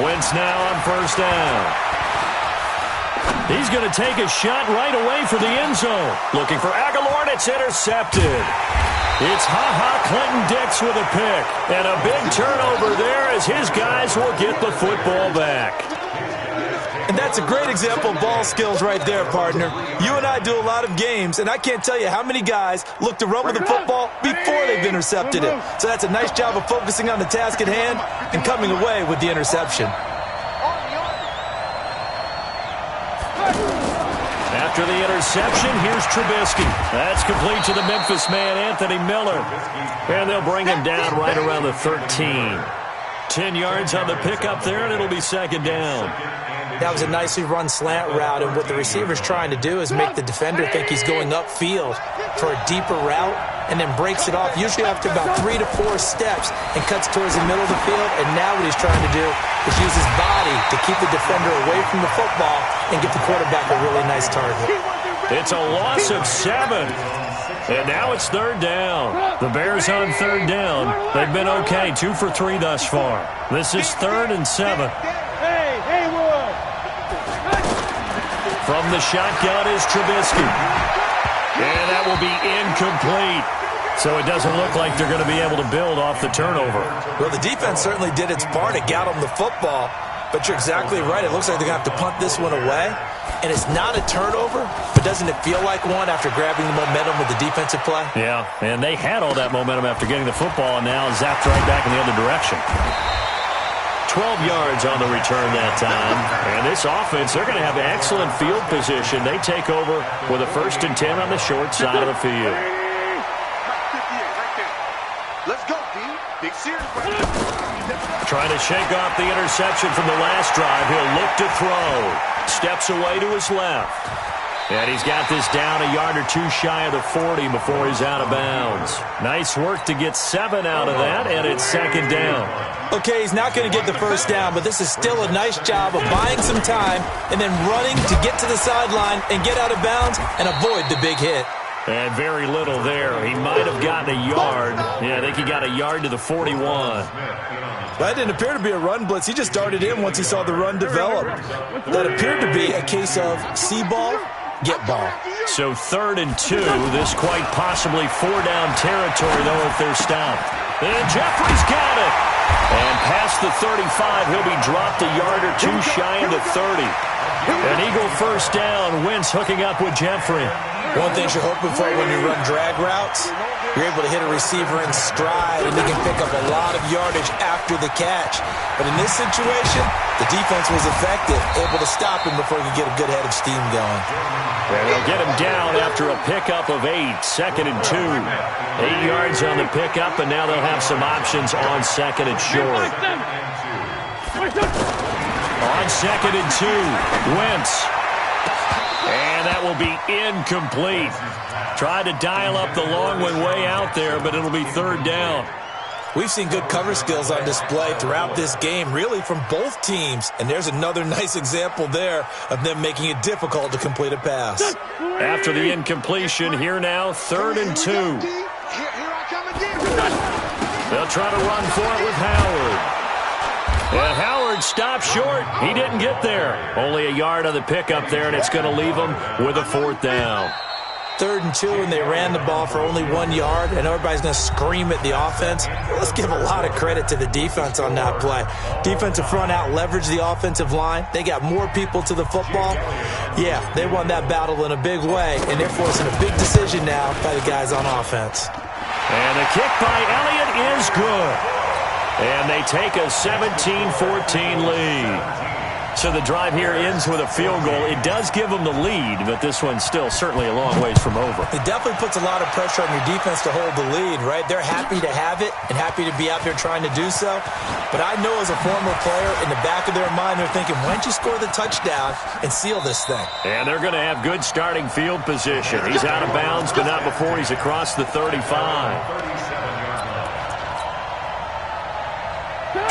Wentz now on first down. He's going to take a shot right away for the end zone. Looking for Aguilar, and it's intercepted. It's Clinton-Dix with a pick. And a big turnover there as his guys will get the football back. And that's a great example of ball skills right there, partner. You and I do a lot of games, and I can't tell you how many guys look to run with the football before they've intercepted it. So that's a nice job of focusing on the task at hand and coming away with the interception. After the interception, here's Trubisky. That's complete to the Memphis man, Anthony Miller. And they'll bring him down right around the 13. 10 yards on the pickup there, and it'll be second down. That was a nicely run slant route, and what the receiver's trying to do is make the defender think he's going upfield for a deeper route and then breaks it off, usually after about 3 to 4 steps, and cuts towards the middle of the field. And now what he's trying to do is use his body to keep the defender away from the football and get the quarterback a really nice target. It's a loss of 7. And now it's third down. The Bears on third down. They've been okay, 2 for 3 thus far. This is 3rd and 7. From the shotgun is Trubisky. And that will be incomplete. So it doesn't look like they're going to be able to build off the turnover. Well, the defense certainly did its part. It got them the football. But you're exactly right. It looks like they're going to have to punt this one away. And it's not a turnover, but doesn't it feel like one after grabbing the momentum with the defensive play? Yeah, and they had all that momentum after getting the football, and now zapped right back in the other direction. 12 yards on the return that time. And this offense, they're going to have excellent field position. They take over with a 1st and 10 on the short side of the field. Let's go, D. Big Sears. Trying to shake off the interception from the last drive. He'll look to throw. Steps away to his left. And he's got this down a yard or 2 shy of the 40 before he's out of bounds. Nice work to get 7 out of that, and it's second down. Okay, he's not going to get the first down, but this is still a nice job of buying some time and then running to get to the sideline and get out of bounds and avoid the big hit. And very little there. He might have gotten a yard. Yeah, I think he got a yard to the 41. That didn't appear to be a run blitz. He just darted in once he saw the run develop. That appeared to be a case of see ball, get ball. So 3rd and 2. This quite possibly 4-down territory, though, if they're stopped. And Jeffrey's got it. And past the 35, he'll be dropped a yard or two shy into 30. An Eagle first down. Wentz hooking up with Jeffrey. One thing you're hoping for when you run drag routes, you're able to hit a receiver in stride, and he can pick up a lot of yardage after the catch. But in this situation, the defense was effective, able to stop him before he could get a good head of steam going. And they'll get him down after a pickup of 8, 2nd and 2. 8 yards on the pickup, and now they'll have some options on 2nd and short. On 2nd and 2, Wentz. And that will be incomplete. Tried to dial up the long one way out there, but it'll be 3rd down. We've seen good cover skills on display throughout this game, really from both teams. And there's another nice example there of them making it difficult to complete a pass. After the incompletion, here now, 3rd and 2. They'll try to run for it with Howard. And Howard stopped short. He didn't get there. Only a yard on the pickup there, and it's going to leave him with a 4th down. 3rd and 2, and they ran the ball for only 1 yard, and everybody's going to scream at the offense. Let's give a lot of credit to the defense on that play. Defensive front out leveraged the offensive line. They got more people to the football. Yeah, they won that battle in a big way, and they're forcing a big decision now by the guys on offense. And the kick by Elliott is good. And they take a 17-14 lead. So the drive here ends with a field goal. It does give them the lead, but this one's still certainly a long ways from over. It definitely puts a lot of pressure on your defense to hold the lead, right? They're happy to have it and happy to be out there trying to do so. But I know as a former player, in the back of their mind, they're thinking, why don't you score the touchdown and seal this thing? And they're going to have good starting field position. He's out of bounds, but not before he's across the 35.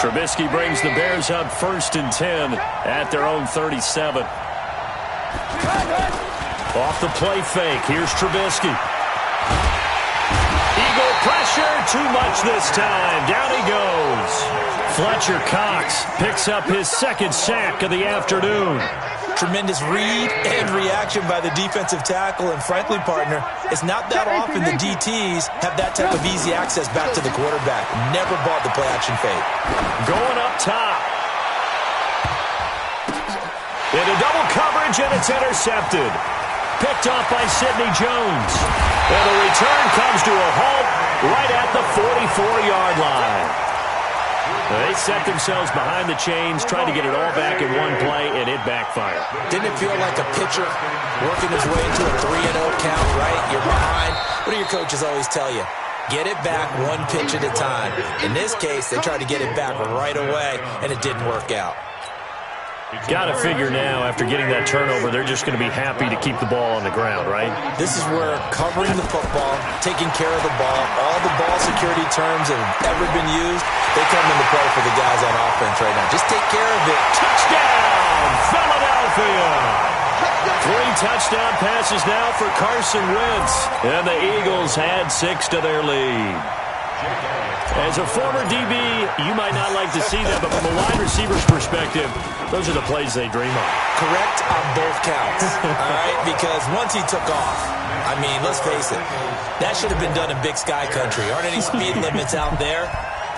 Trubisky brings the Bears up 1st and 10 at their own 37. Off the play fake. Here's Trubisky. Eagle pressure. Too much this time. Down he goes. Fletcher Cox picks up his 2nd sack of the afternoon. Tremendous read and reaction by the defensive tackle, and frankly, partner, it's not that often the DTs have that type of easy access back to the quarterback. Never bought the play-action fake. Going up top. Into double coverage, and it's intercepted. Picked off by Sidney Jones. And the return comes to a halt right at the 44-yard line. They set themselves behind the chains, tried to get it all back in one play, and it backfired. Didn't it feel like a pitcher working his way into a 3-0 count, right? You're behind. What do your coaches always tell you? Get it back one pitch at a time. In this case, they tried to get it back right away, and it didn't work out. Got to figure now, after getting that turnover, they're just going to be happy to keep the ball on the ground, right? This is where covering the football, taking care of the ball, all the ball security terms that have ever been used, they come into play for the guys on offense right now. Just take care of it. Touchdown, Philadelphia! 3 touchdown passes now for Carson Wentz. And the Eagles add 6 to their lead. As a former DB, you might not like to see that, but from a wide receiver's perspective, those are the plays they dream of. Correct on both counts, all right? Because once he took off, I mean, let's face it, that should have been done in Big Sky Country. Aren't any speed limits out there?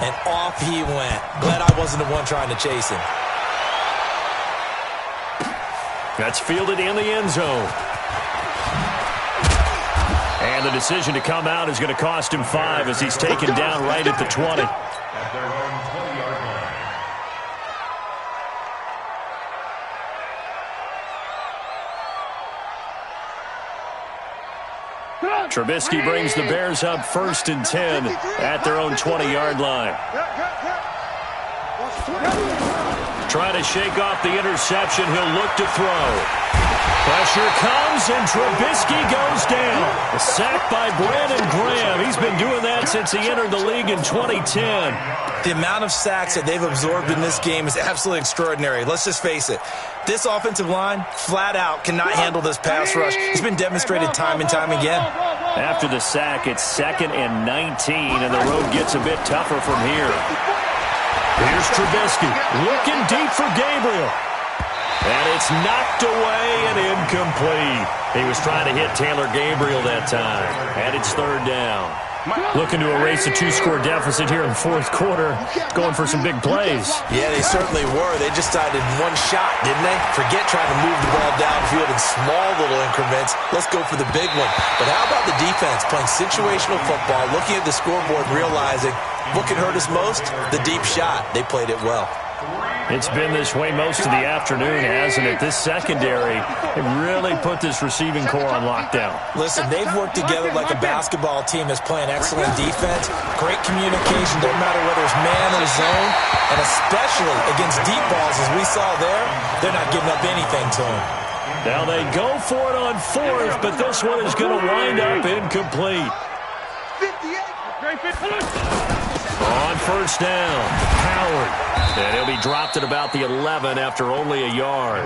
And off he went. Glad I wasn't the one trying to chase him. That's fielded in the end zone. And the decision to come out is going to cost him 5 as he's taken down right at the 20. At their own 20-yard line. Trubisky brings the Bears up 1st and 10 at their own 20-yard line. Trying to shake off the interception. He'll look to throw. Pressure comes, and Trubisky goes down. A sack by Brandon Graham. He's been doing that since he entered the league in 2010. The amount of sacks that they've absorbed in this game is absolutely extraordinary. Let's just face it. This offensive line, flat out, cannot handle this pass rush. It's been demonstrated time and time again. After the sack, it's 2nd and 19, and the road gets a bit tougher from here. Here's Trubisky, looking deep for Gabriel. And it's knocked away and incomplete. He was trying to hit Taylor Gabriel that time. And it's third down. Looking to erase a two-score deficit here in the fourth quarter. Going for some big plays. Yeah, they certainly were. They just decided one shot, didn't they? Forget trying to move the ball downfield in small little increments. Let's go for the big one. But how about the defense playing situational football, looking at the scoreboard, realizing what can hurt us most? The deep shot. They played it well. It's been this way most of the afternoon, hasn't it? This secondary, they really put this receiving core on lockdown. Listen, they've worked together like a basketball team that's playing excellent defense, great communication, don't matter whether it's man or zone, and especially against deep balls, as we saw there, they're not giving up anything to them. Now they go for it on fourth, but this one is going to wind up incomplete. 58. On first down, Howard. And he'll be dropped at about the 11 after only a yard.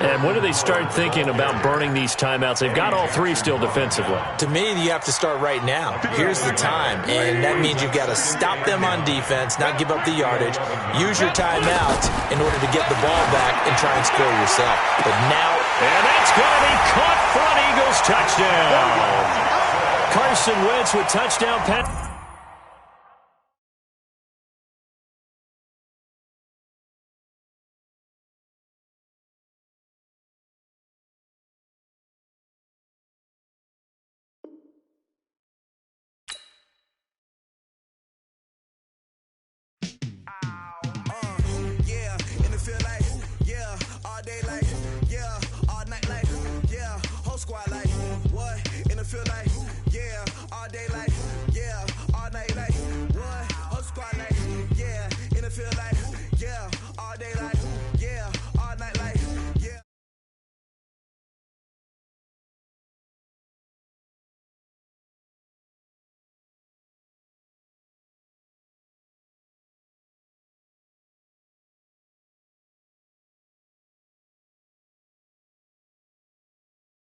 And when do they start thinking about burning these timeouts? They've got all three still defensively. To me, you have to start right now. Here's the time, and that means you've got to stop them on defense, not give up the yardage, use your timeouts in order to get the ball back and try and score yourself. But now... And that's going to be caught for an Eagles touchdown. Carson Wentz with touchdown pass.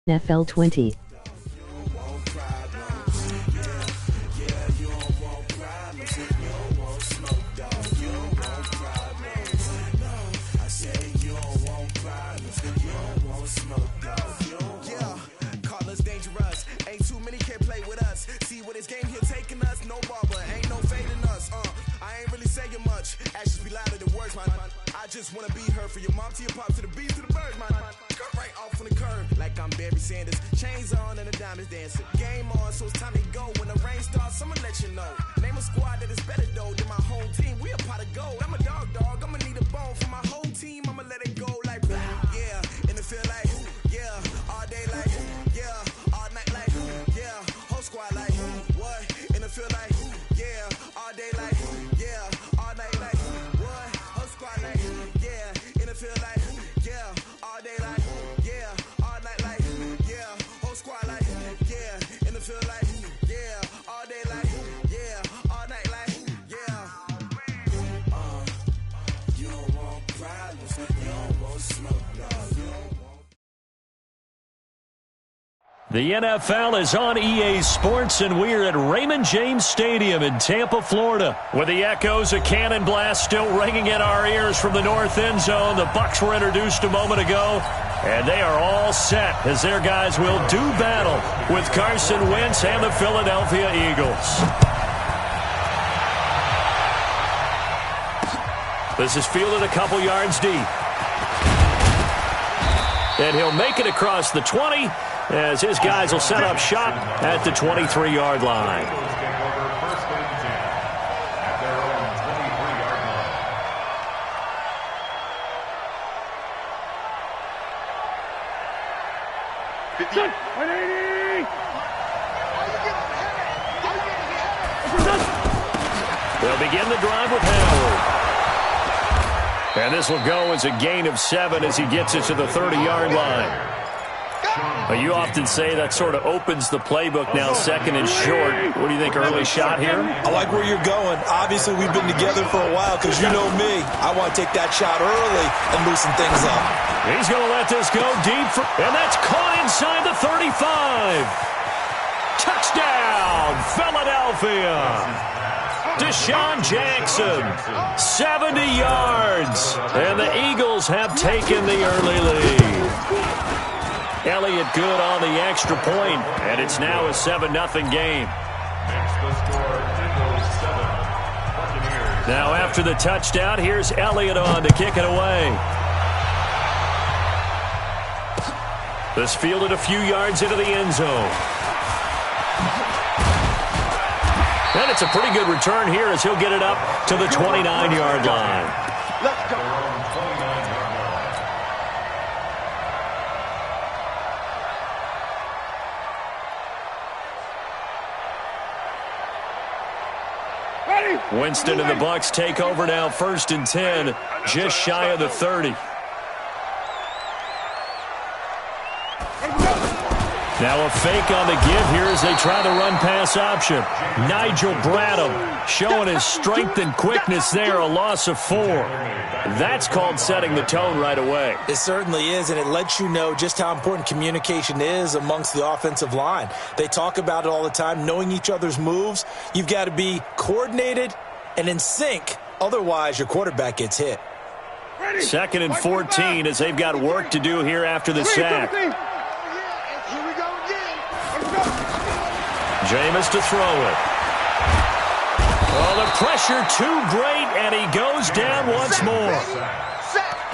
NFL 20. Just wanna be her, for your mom to your pop to the beat to the birds, man. Cut right off on the curb like I'm Barry Sanders. Chains on and the diamonds dancing. Game on, so it's time to go. When the rain starts, I'ma let you know. Name a squad that is better though than my home team. We a pot of gold. I'm a dog. I'ma need a bone for my whole team. I'ma let it go like yeah. And it feel like yeah. All day like yeah. All night like yeah. Whole squad like what? And it feel like yeah. All day like yeah. All night like what? Whole squad like feel like, yeah, all day like, yeah, all night like, yeah, whole squad like, yeah, and it feel like, yeah, all day like, yeah, all night like, yeah. You don't want problems, you don't want smoke, dog, you don't want... The NFL is on EA Sports, and we're at Raymond James Stadium in Tampa, Florida, with the echoes of Cannon Blast still ringing in our ears from the north end zone. The Bucs were introduced a moment ago, and they are all set as their guys will do battle with Carson Wentz and the Philadelphia Eagles. This is fielded a couple yards deep. And he'll make it across the 20, as his guys will set up shop at the 23-yard line. They'll begin the drive with Howard. And this will go as a gain of 7 as he gets it to the 30-yard line. You often say that sort of opens the playbook now, second and short. What do you think, early shot here? I like where you're going. Obviously, we've been together for a while because you know me. I want to take that shot early and loosen things up. He's going to let this go deep, and that's caught inside the 35. Touchdown, Philadelphia. Deshaun Jackson, 70 yards. And the Eagles have taken the early lead. Elliott good on the extra point, and it's now a 7-0 game. Now after the touchdown, here's Elliott on to kick it away. This fielded a few yards into the end zone. And it's a pretty good return here as he'll get it up to the 29-yard line. Let's go. Winston and the Bucs take over now, 1st and 10, just shy of the 30. Now a fake on the give here as they try the run-pass option. Nigel Bradham showing his strength and quickness there, a loss of 4. That's called setting the tone right away. It certainly is, and it lets you know just how important communication is amongst the offensive line. They talk about it all the time, knowing each other's moves. You've got to be coordinated and in sync. Otherwise, your quarterback gets hit. 2nd and 14 as they've got work to do here after the sack. Jameis to throw it. Oh, the pressure too great, and he goes down once more.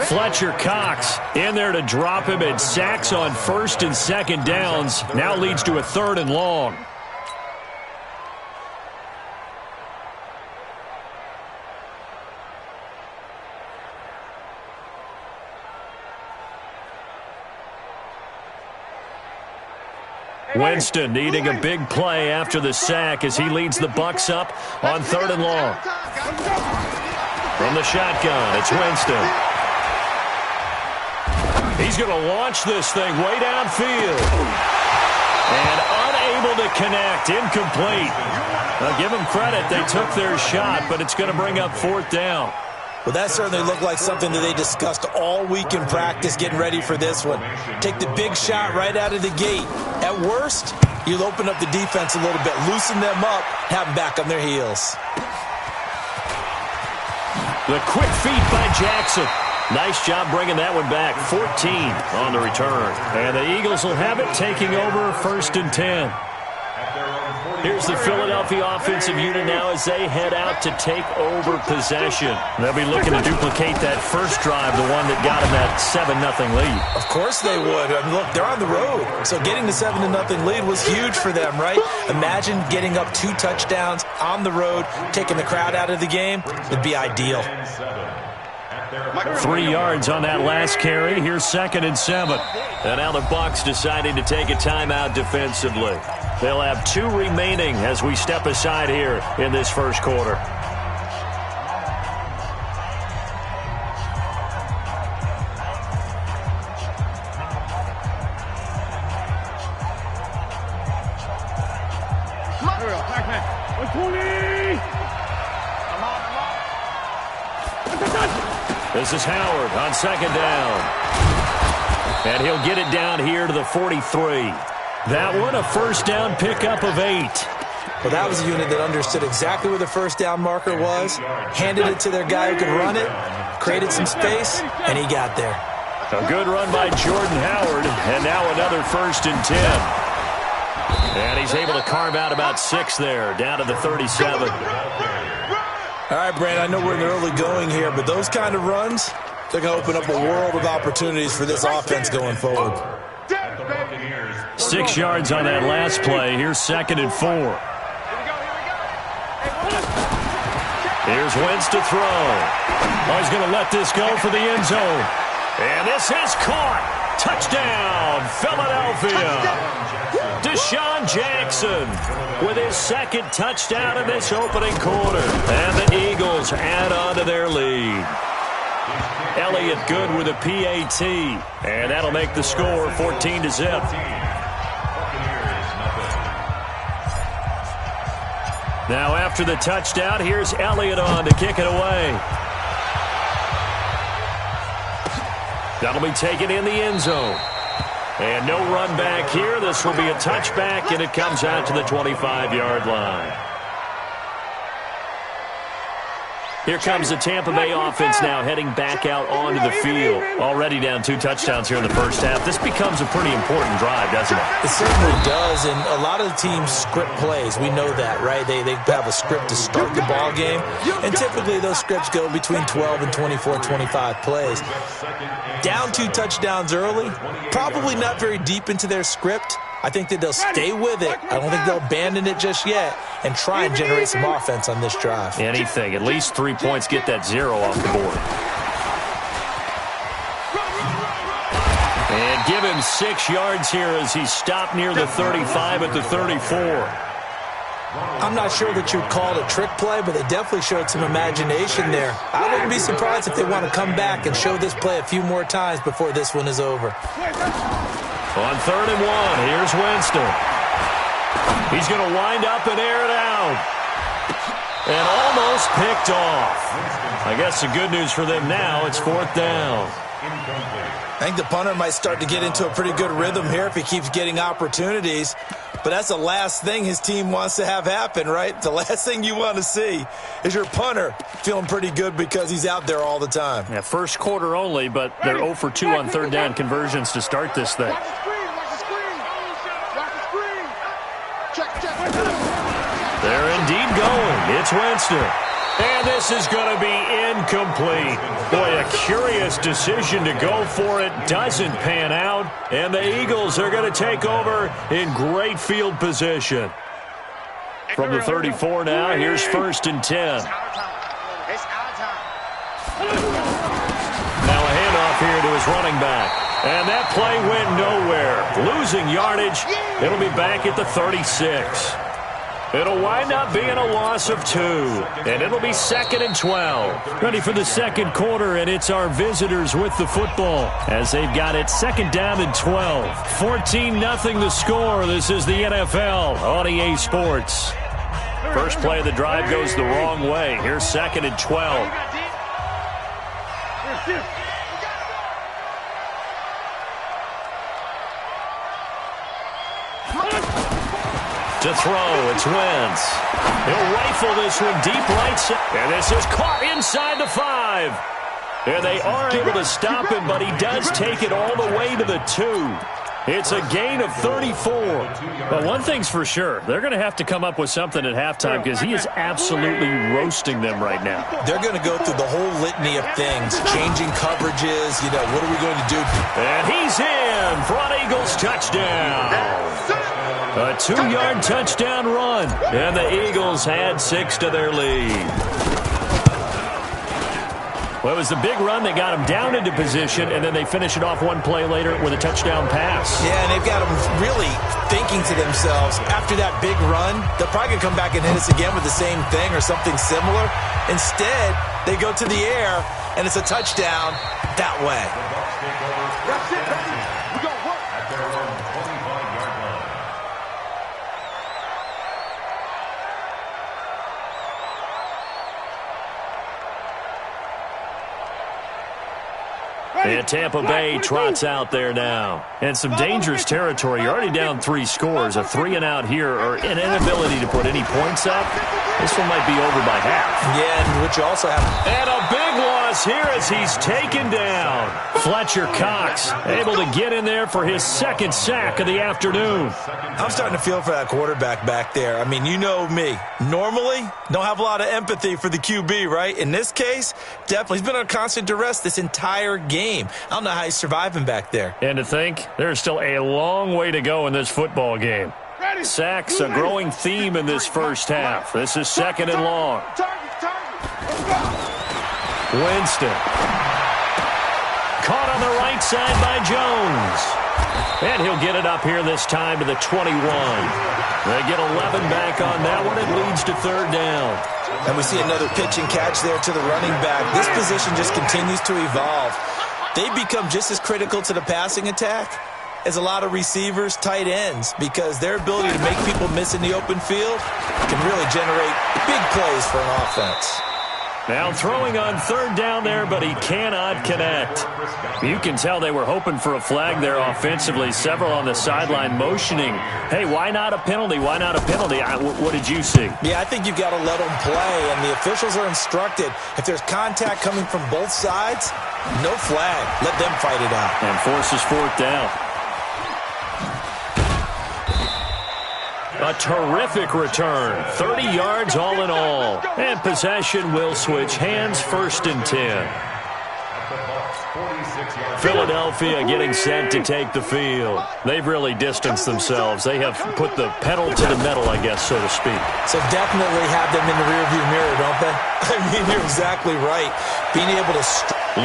Fletcher Cox in there to drop him, and sacks on 1st and 2nd downs. Now leads to a 3rd and long. Winston needing a big play after the sack as he leads the Bucs up on 3rd and long. From the shotgun, it's Winston. He's going to launch this thing way downfield. And unable to connect, incomplete. Now give them credit, they took their shot, but it's going to bring up 4th down. Well, that certainly looked like something that they discussed all week in practice getting ready for this one. Take the big shot right out of the gate. At worst, you'll open up the defense a little bit, loosen them up, have them back on their heels. The quick feet by Jackson. Nice job bringing that one back. 14 on the return. And the Eagles will have it, taking over 1st and 10. Here's the Philadelphia offensive unit now as they head out to take over possession. They'll be looking to duplicate that first drive, the one that got them that 7-0 lead. Of course they would. I mean, look, they're on the road. So getting the 7-0 lead was huge for them, right? Imagine getting up 2 touchdowns on the road, taking the crowd out of the game. It'd be ideal. 3 yards on that last carry. Here's 2nd and 7. And now the Bucs deciding to take a timeout defensively. They'll have 2 remaining as we step aside here in this first quarter. This is Howard on 2nd down. And he'll get it down here to the 43. That one, a 1st down pickup of 8. Well, that was a unit that understood exactly where the 1st down marker was, handed it to their guy who could run it, created some space, and he got there. A good run by Jordan Howard, and now another 1st and 10. And he's able to carve out about 6 there, down to the 37. All right, Brand, I know we're in the early going here, but those kind of runs, they're going to open up a world of opportunities for this offense going forward. 6 yards on that last play. Here's 2nd and 4. Here's Wentz to throw. Oh, he's going to let this go for the end zone. And this is caught. Touchdown, Philadelphia. Deshaun Jackson with his 2nd touchdown in this opening quarter. And the Eagles add on to their lead. Elliott good with a PAT. And that'll make the score 14-0. Now after the touchdown, here's Elliott on to kick it away. That'll be taken in the end zone. And no run back here. This will be a touchback, and it comes out to the 25-yard line. Here comes the Tampa Bay offense now heading back out onto the field. Already down 2 touchdowns here in the first half. This becomes a pretty important drive, doesn't it? It certainly does, and a lot of the teams script plays. We know that, right? They have a script to start the ball game, and typically those scripts go between 12 and 24, 25 plays. Down 2 touchdowns early, probably not very deep into their script. I think that they'll stay with it. I don't think they'll abandon it just yet and try and generate some offense on this drive. Anything. At least 3 points, get that 0 off the board. And give him 6 yards here as he stopped near the 35 at the 34. I'm not sure that you'd call it a trick play, but they definitely showed some imagination there. I wouldn't be surprised if they want to come back and show this play a few more times before this one is over. On 3rd and 1, here's Winston. He's going to wind up and air it out. And almost picked off. I guess the good news for them now, it's 4th down. I think the punter might start to get into a pretty good rhythm here if he keeps getting opportunities. But that's the last thing his team wants to have happen, right? The last thing you want to see is your punter feeling pretty good because he's out there all the time. Yeah, first quarter only, but they're 0 for 2 on 3rd down conversions to start this thing. They're indeed going. It's Winston. And this is going to be incomplete. Boy, a curious decision to go for it. Doesn't pan out. And the Eagles are going to take over in great field position. From the 34 now, here's 1st and 10. Now a handoff here to his running back. And that play went nowhere. Losing yardage. It'll be back at the 36. It'll wind up being a loss of 2, and it'll be 2nd and 12. Ready for the second quarter, and it's our visitors with the football as they've got it 2nd down and 12. 14-0 the score. This is the NFL on EA Sports. First play of the drive goes the wrong way. Here's 2nd and 12. To throw, it's Wentz. He'll rifle this one deep right side. And this is caught inside the 5. And they are able to stop him, but he does take it all the way to the 2. It's a gain of 34. But one thing's for sure, they're going to have to come up with something at halftime because he is absolutely roasting them right now. They're going to go through the whole litany of things, changing coverages, what are we going to do? And he's in for an Eagles touchdown. A 2-yard touchdown run, and the Eagles add 6 to their lead. Well, it was the big run that got them down into position, and then they finish it off one play later with a touchdown pass. Yeah, and they've got them really thinking to themselves, after that big run, they're probably going to come back and hit us again with the same thing or something similar. Instead, they go to the air, and it's a touchdown that way. That's it, baby. We got work. At their own 25-yard line. And Tampa Bay trots out there now. And some dangerous territory. You're already down 3 scores. A 3-and-out here or an inability to put any points up. This one might be over by half. Yeah, and what you also have. And a big loss here as he's taken down. Fletcher Cox able to get in there for his 2nd sack of the afternoon. I'm starting to feel for that quarterback back there. I mean, you know me. Normally, don't have a lot of empathy for the QB, right? In this case, definitely. He's been on constant duress this entire game. I don't know how he's surviving back there. And to think, there's still a long way to go in this football game. Sacks, a growing theme in this first half. This is 2nd and long. Winston. Caught on the right side by Jones. And he'll get it up here this time to the 21. They get 11 back on that one. It leads to 3rd down. And we see another pitch and catch there to the running back. This position just continues to evolve. They become just as critical to the passing attack as a lot of receivers, tight ends, because their ability to make people miss in the open field can really generate big plays for an offense. Now throwing on third down there, but he cannot connect. You can tell they were hoping for a flag there offensively. Several on the sideline motioning, hey, why not a penalty? Why not a penalty? What did you see? Yeah, I think you've got to let them play, and the officials are instructed. If there's contact coming from both sides, no flag. Let them fight it out. And forces fourth down. A terrific return. 30 yards all in all. And possession will switch hands, 1st and 10. Philadelphia getting set to take the field. They've really distanced themselves. They have put the pedal to the metal, I guess, so to speak. So definitely have them in the rearview mirror, don't they? I mean, you're exactly right. Being able to...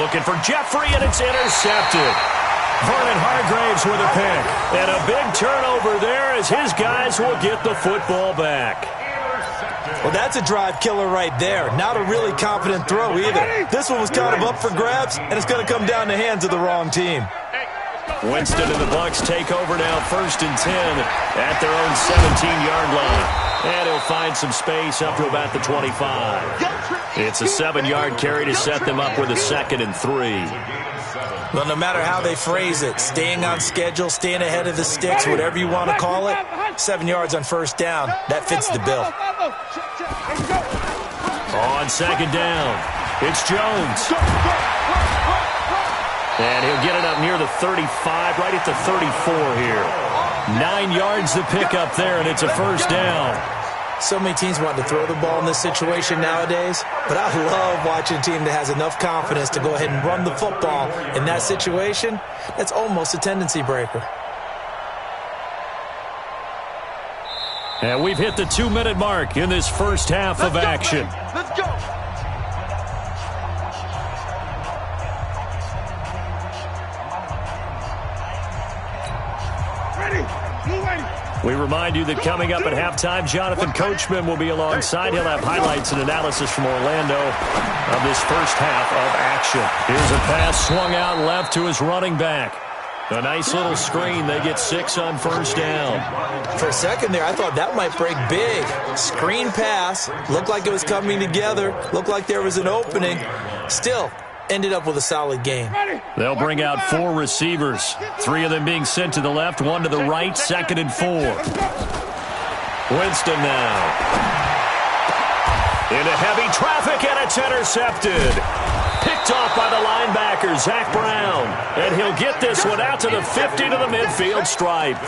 Looking for Jeffrey, and it's intercepted. Vernon Hargraves with a pick. And a big turnover there as his guys will get the football back. Well, that's a drive killer right there. Not a really confident throw either. This one was kind of up for grabs, and it's going to come down the hands of the wrong team. Winston and the Bucs take over now, 1st and 10 at their own 17-yard line. And he'll find some space up to about the 25. It's a 7-yard carry to set them up with a 2nd and 3. Well, no matter how they phrase it, staying on schedule, staying ahead of the sticks, whatever you want to call it, 7 yards on 1st down, that fits the bill. On 2nd down, it's Jones. And he'll get it up near the 35, right at the 34 here. 9 yards to pick up there, and it's a 1st down. So many teams want to throw the ball in this situation nowadays, but I love watching a team that has enough confidence to go ahead and run the football in that situation. That's almost a tendency breaker. And we've hit the 2-minute mark in this first half of action. Let's go. We remind you that coming up at halftime, Jonathan Coachman will be alongside. He'll have highlights and analysis from Orlando of this first half of action. Here's a pass swung out left to his running back. A nice little screen. They get 6 on 1st down. For a second there, I thought that might break big. Screen pass. Looked like it was coming together. Looked like there was an opening. Still, ended up with a solid game. They'll bring out 4 receivers. 3 of them being sent to the left, 1 to the right, 2nd and 4. Winston now. Into heavy traffic, and it's intercepted. Picked off by the linebacker, Zach Brown. And he'll get this one out to the 50 to the midfield stripe.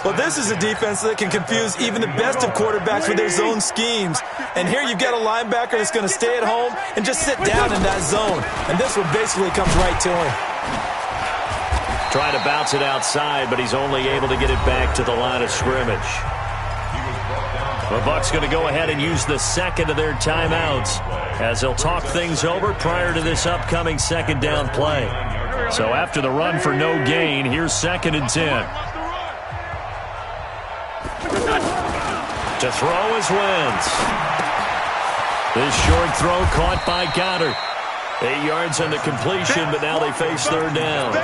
Well, this is a defense that can confuse even the best of quarterbacks with their zone schemes. And here you've got a linebacker that's going to stay at home and just sit down in that zone. And this one basically comes right to him. Trying to bounce it outside, but he's only able to get it back to the line of scrimmage. The Bucs going to go ahead and use the 2nd of their timeouts as they'll talk things over prior to this upcoming 2nd down play. So after the run for no gain, here's 2nd and 10. To throw is Wentz. This short throw caught by Goddard. 8 yards on the completion, but now they face 3rd down.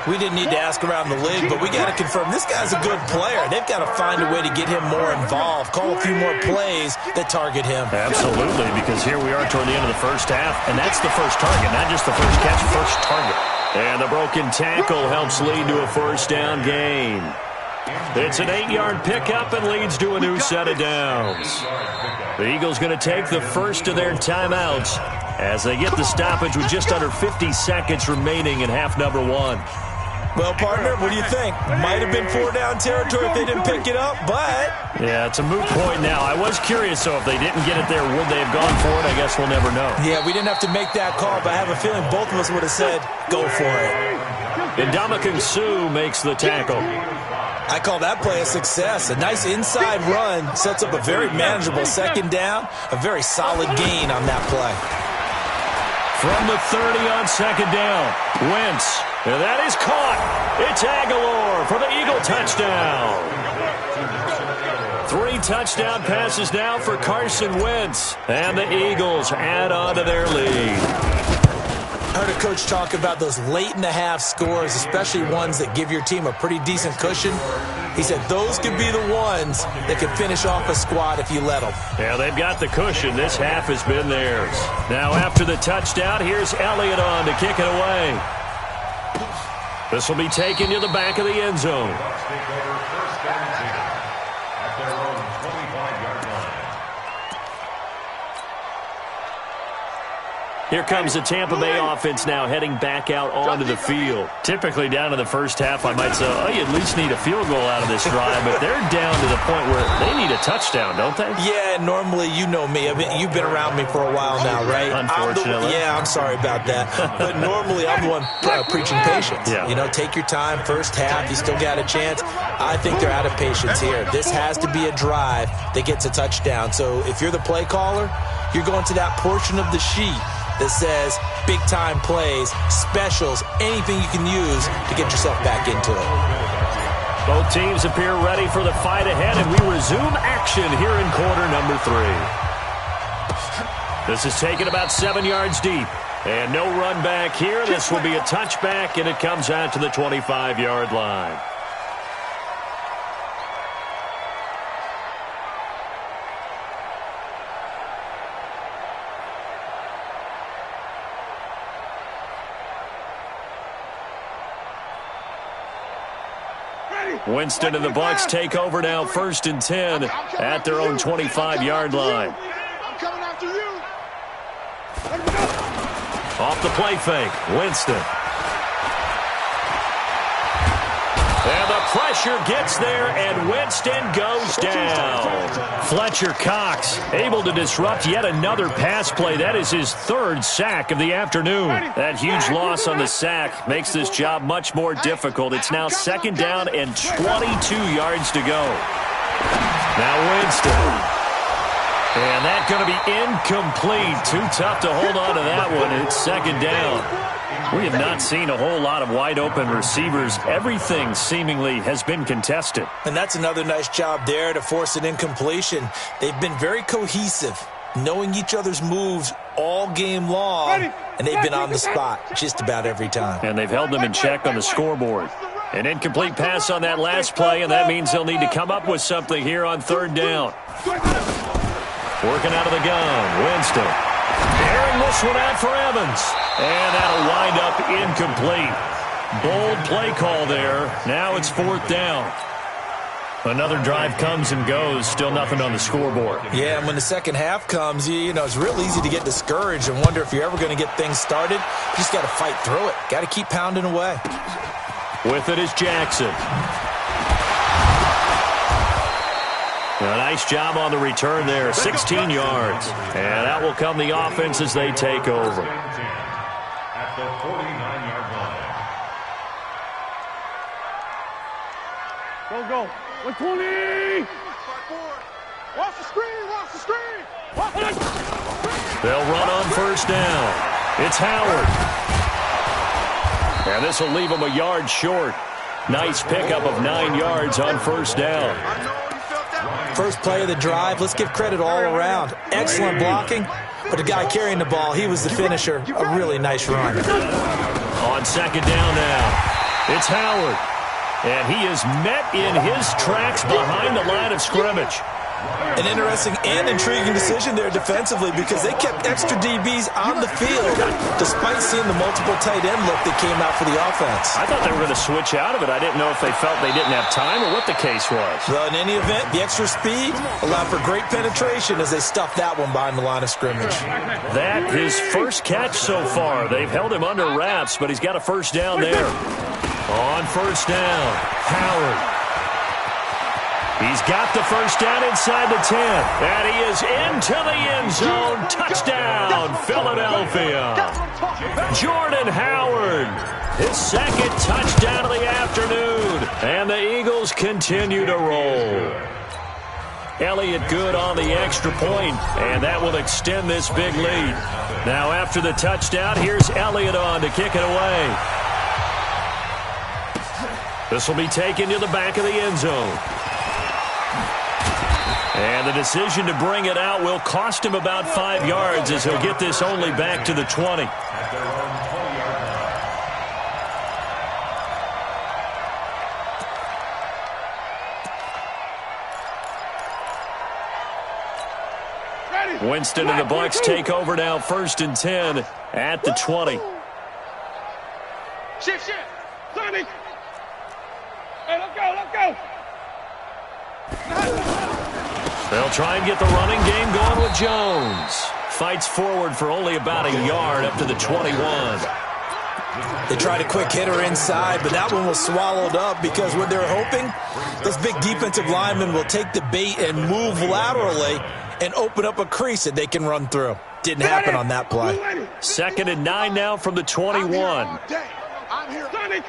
We didn't need to ask around the league, but we got to confirm this guy's a good player. They've got to find a way to get him more involved, call a few more plays that target him. Absolutely, because here we are toward the end of the first half, and that's the first target, not just the first catch, first target. And the broken tackle helps lead to a 1st down gain. It's an 8-yard pickup and leads to a new set of downs. The Eagles going to take the first of their timeouts as they get the stoppage with just under 50 seconds remaining in half number 1. Well, partner, what do you think? Might have been 4-down territory if they didn't pick it up, but... Yeah, it's a moot point now. I was curious, so if they didn't get it there, would they have gone for it? I guess we'll never know. Yeah, we didn't have to make that call, but I have a feeling both of us would have said, go for it. Ndamukong Suh makes the tackle. I call that play a success. A nice inside run sets up a very manageable 2nd down, a very solid gain on that play. From the 30 on 2nd down, Wentz. And that is caught. It's Aguilar for the Eagle touchdown. 3 touchdown passes now for Carson Wentz. And the Eagles add on to their lead. I heard a coach talk about those late-in-the-half scores, especially ones that give your team a pretty decent cushion. He said those could be the ones that could finish off a squad if you let them. Yeah, they've got the cushion. This half has been theirs. Now after the touchdown, here's Elliott on to kick it away. This will be taken to the back of the end zone. Here comes the Tampa Bay offense now heading back out onto the field. Typically down in the first half, I might say, oh, you at least need a field goal out of this drive, but they're down to the point where they need a touchdown, don't they? Yeah, normally, you know me. I mean, you've been around me for a while now, right? Unfortunately. I'm sorry about that. But normally, I'm the one preaching patience. Yeah. You know, take your time. First half, you still got a chance. I think they're out of patience here. This has to be a drive that gets a touchdown. So if you're the play caller, you're going to that portion of the sheet that says big-time plays, specials, anything you can use to get yourself back into it. Both teams appear ready for the fight ahead, and we resume action here in quarter number 3. This is taken about 7 yards deep. And no run back here. This will be a touchback, and it comes out to the 25-yard line. Winston and the Bucs take over now, 1st and 10 at their own 25-yard line. I'm coming after you. Off the play fake, Winston. And the pressure gets there, and Winston goes down. Fletcher Cox able to disrupt yet another pass play. That is his 3rd sack of the afternoon. That huge loss on the sack makes this job much more difficult. It's now 2nd down and 22 yards to go. Now Winston. And that's going to be incomplete. Too tough to hold on to that one. It's 2nd down. We have not seen a whole lot of wide-open receivers. Everything seemingly has been contested. And that's another nice job there to force an incompletion. They've been very cohesive, knowing each other's moves all game long, and they've been on the spot just about every time. And they've held them in check on the scoreboard. An incomplete pass on that last play, and that means they'll need to come up with something here on 3rd down. Working out of the gun, Winston. Airing this one out for Evans. And that'll wind up incomplete. Bold play call there. Now it's 4th down. Another drive comes and goes. Still nothing on the scoreboard. Yeah, and when the second half comes, you know, it's real easy to get discouraged and wonder if you're ever going to get things started. You just got to fight through it. Got to keep pounding away. With it is Jackson. A nice job on the return there, 16 yards. And that will come the offense as they take over. At the 49-yard line. Go. 120. Watch the screen. Watch the screen. They'll run on 1st down. It's Howard. And this will leave them a yard short. Nice pickup of 9 yards on 1st down. First play of the drive, let's give credit all around. Excellent blocking, but the guy carrying the ball, he was the finisher. A really nice run. On 2nd down now, it's Howard. And he is met in his tracks behind the line of scrimmage. An interesting and intriguing decision there defensively because they kept extra DBs on the field despite seeing the multiple tight end look that came out for the offense. I thought they were going to switch out of it. I didn't know if they felt they didn't have time or what the case was. Well, in any event, the extra speed allowed for great penetration as they stuffed that one behind the line of scrimmage. That his first catch so far. They've held him under wraps, but he's got a 1st down there. On 1st down, Howard. He's got the 1st down inside the 10. And he is into the end zone. Touchdown, Philadelphia. Jordan Howard, his 2nd touchdown of the afternoon. And the Eagles continue to roll. Elliott good on the extra point, and that will extend this big lead. Now after the touchdown, here's Elliott on to kick it away. This will be taken to the back of the end zone. And the decision to bring it out will cost him about 5 yards as he'll get this only back to the 20. Winston and the Bucks take over now, 1st and 10 at the 20. Shift. Sonic. Hey, let's go. They'll try and get the running game going with Jones. Fights forward for only about a yard up to the 21. They tried a quick hitter inside, but that one was swallowed up because what they're hoping, those big defensive linemen will take the bait and move laterally and open up a crease that they can run through. Didn't happen on that play. 2nd and 9 now from the 21. I'm here. Sonic.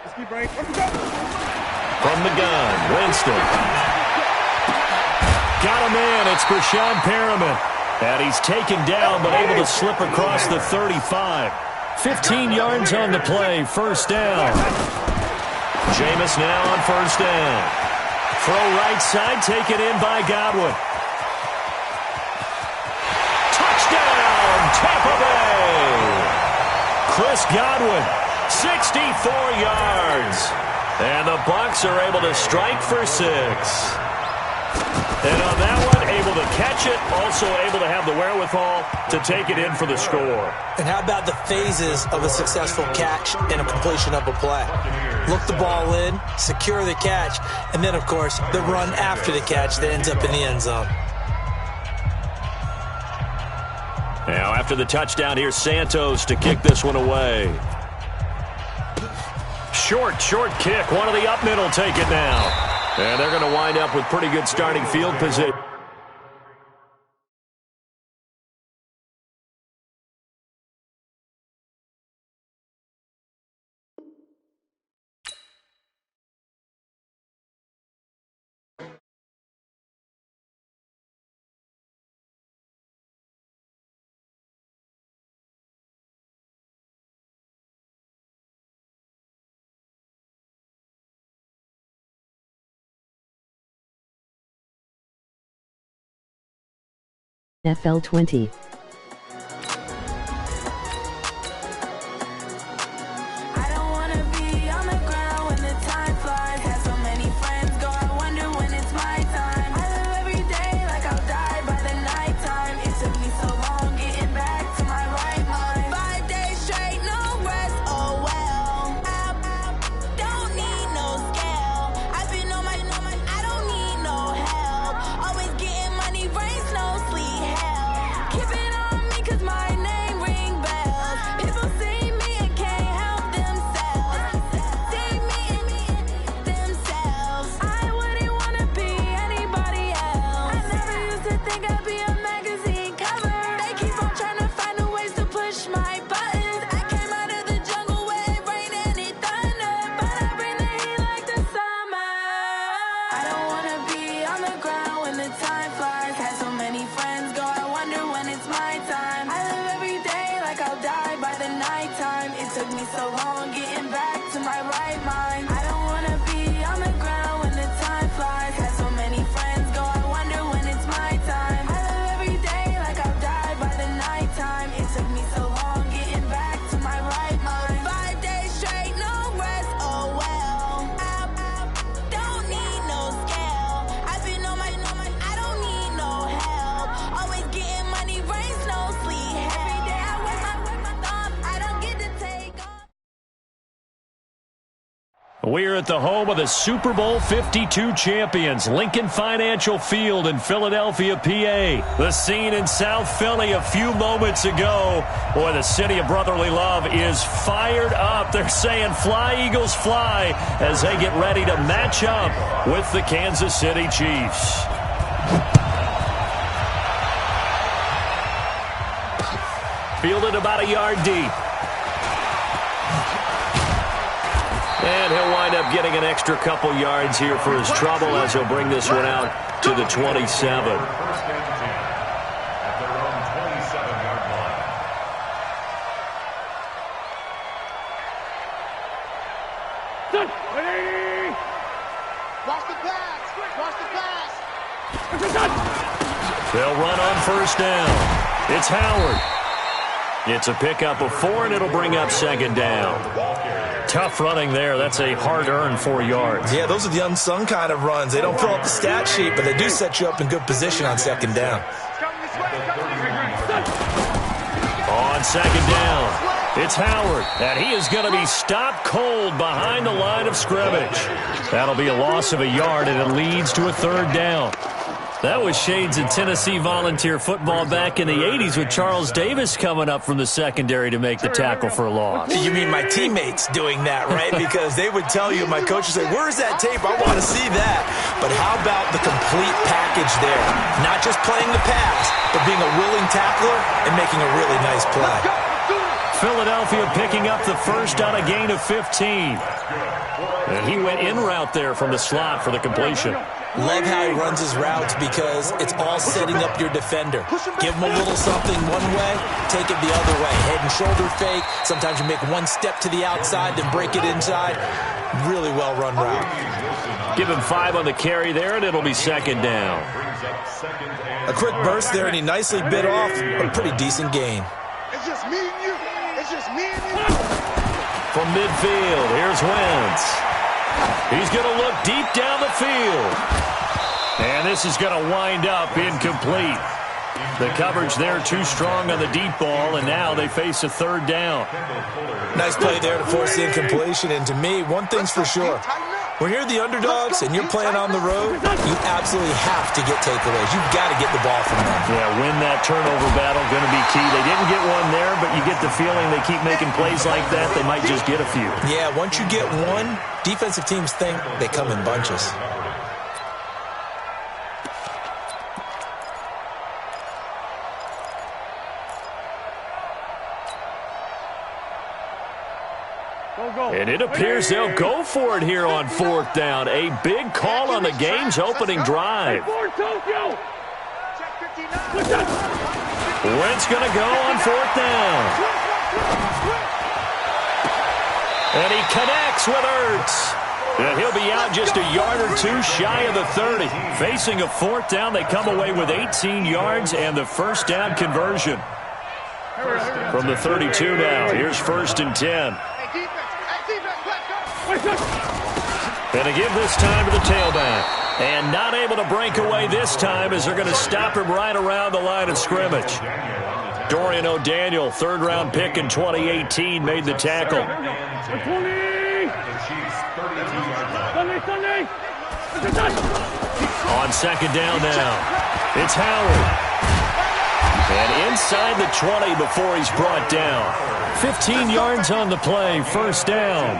Let's keep right. From the gun, Winston. Got a man. It's Brashad Perriman. And he's taken down, but able to slip across the 35. 15 yards on the play, 1st down. Jameis now on 1st down. Throw right side, taken in by Godwin. Touchdown, Tampa Bay! Chris Godwin, 64 yards. And the Bucs are able to strike for 6. And on that one, able to catch it, also able to have the wherewithal to take it in for the score. And how about the phases of a successful catch and a completion of a play? Look the ball in, secure the catch, and then, of course, the run after the catch that ends up in the end zone. Now, after the touchdown, here's Santos to kick this one away. Short kick. One of the up middle take it now. And they're going to wind up with pretty good starting field position. FL20. We're at the home of the Super Bowl 52 champions, Lincoln Financial Field in Philadelphia, PA. The scene in South Philly a few moments ago. Boy, the city of brotherly love is fired up. They're saying, "Fly, Eagles, fly," as they get ready to match up with the Kansas City Chiefs. Fielded about a yard deep. And he'll wind up getting an extra couple yards here for his trouble as he'll bring this one out to the 27. First and 10 at their own 27-yard line. Watch the pass. Watch the pass. They'll run on first down. It's Howard. It's a pickup of 4, and it'll bring up second down. Tough running there. That's a hard-earned 4 yards. Yeah, those are the unsung kind of runs. They don't fill up the stat sheet, but they do set you up in good position on second down. On second down, it's Howard, and he is going to be stopped cold behind the line of scrimmage. That'll be a loss of a yard, and it leads to a third down. That was shades of Tennessee Volunteer football back in the 80s with Charles Davis coming up from the secondary to make the tackle for a loss. You mean my teammates doing that, right? Because they would tell you, my coach would say, where's that tape? I want to see that. But how about the complete package there? Not just playing the pass, but being a willing tackler and making a really nice play. Philadelphia picking up the first on a gain of 15. And he went in route there from the slot for the completion. Love how he runs his routes because it's all setting up your defender. Give him a little something one way, take it the other way. Head and shoulder fake. Sometimes you make one step to the outside, then break it inside. Really well-run route. Give him 5 on the carry there, and it'll be second down. A quick burst there, and he nicely bit off a pretty decent gain. It's just me and you. It's just me and you. From midfield, here's Wentz. He's going to look deep down the field. And this is going to wind up incomplete. The coverage there too strong on the deep ball, and now they face a third down. Nice play there to force the incompletion. And to me, one thing's for sure. When you're the underdogs and you're playing on the road, you absolutely have to get takeaways. You've got to get the ball from them. Yeah, win that turnover battle, going to be key. They didn't get one there, but you get the feeling they keep making plays like that, they might just get a few. Yeah, once you get one, defensive teams think they come in bunches. And it appears they'll go for it here on fourth down. A big call on the game's opening drive. Wentz going to go on fourth down. And he connects with Ertz. And he'll be out just a yard or two shy of the 30. Facing a fourth down, they come away with 18 yards and the first down conversion. From the 32 now, here's 1st and 10. And to give this time to the tailback. And not able to break away this time as they're going to stop him right around the line of scrimmage. Dorian O'Daniel, third-round pick in 2018, made the tackle. On second down now, it's Howard. And inside the 20 before he's brought down. 15 yards on the play, first down.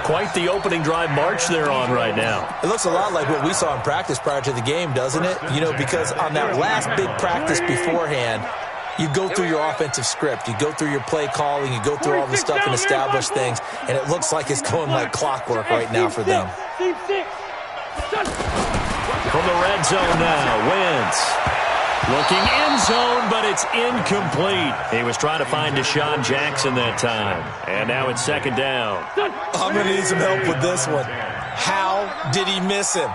Quite the opening drive march they're on right now. It looks a lot like what we saw in practice prior to the game, doesn't it? You know, because on that last big practice beforehand, you go through your offensive script. You go through your play calling. You go through all the stuff and establish things. And it looks like it's going like clockwork right now for them. From the red zone now, Wentz. Looking end zone, but it's incomplete. He was trying to find Deshaun Jackson that time. And now it's second down. I'm going to need some help with this one. How did he miss him?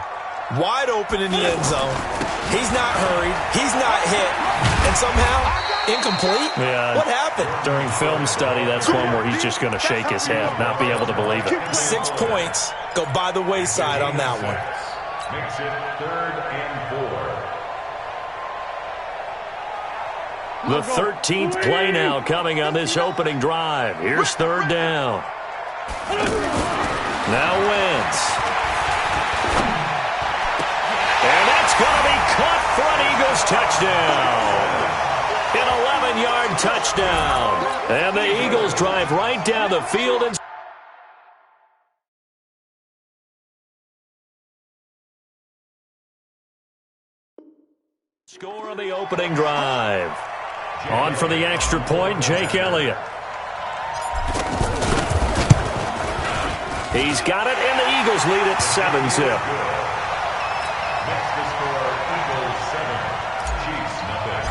Wide open in the end zone. He's not hurried. He's not hit. And somehow, incomplete? Yeah. What happened? During film study, that's one where he's just going to shake his head, not be able to believe it. 6 points go by the wayside on that one. Makes it 3rd and 4. The 13th play now coming on this opening drive. Here's third down. Now Wentz. And that's going to be caught for an Eagles touchdown. An 11-yard touchdown. And the Eagles drive right down the field and score on the opening drive. On for the extra point, Jake Elliott. He's got it, and the Eagles lead at 7-zip. Next to score, Eagles 7, Chiefs nothing.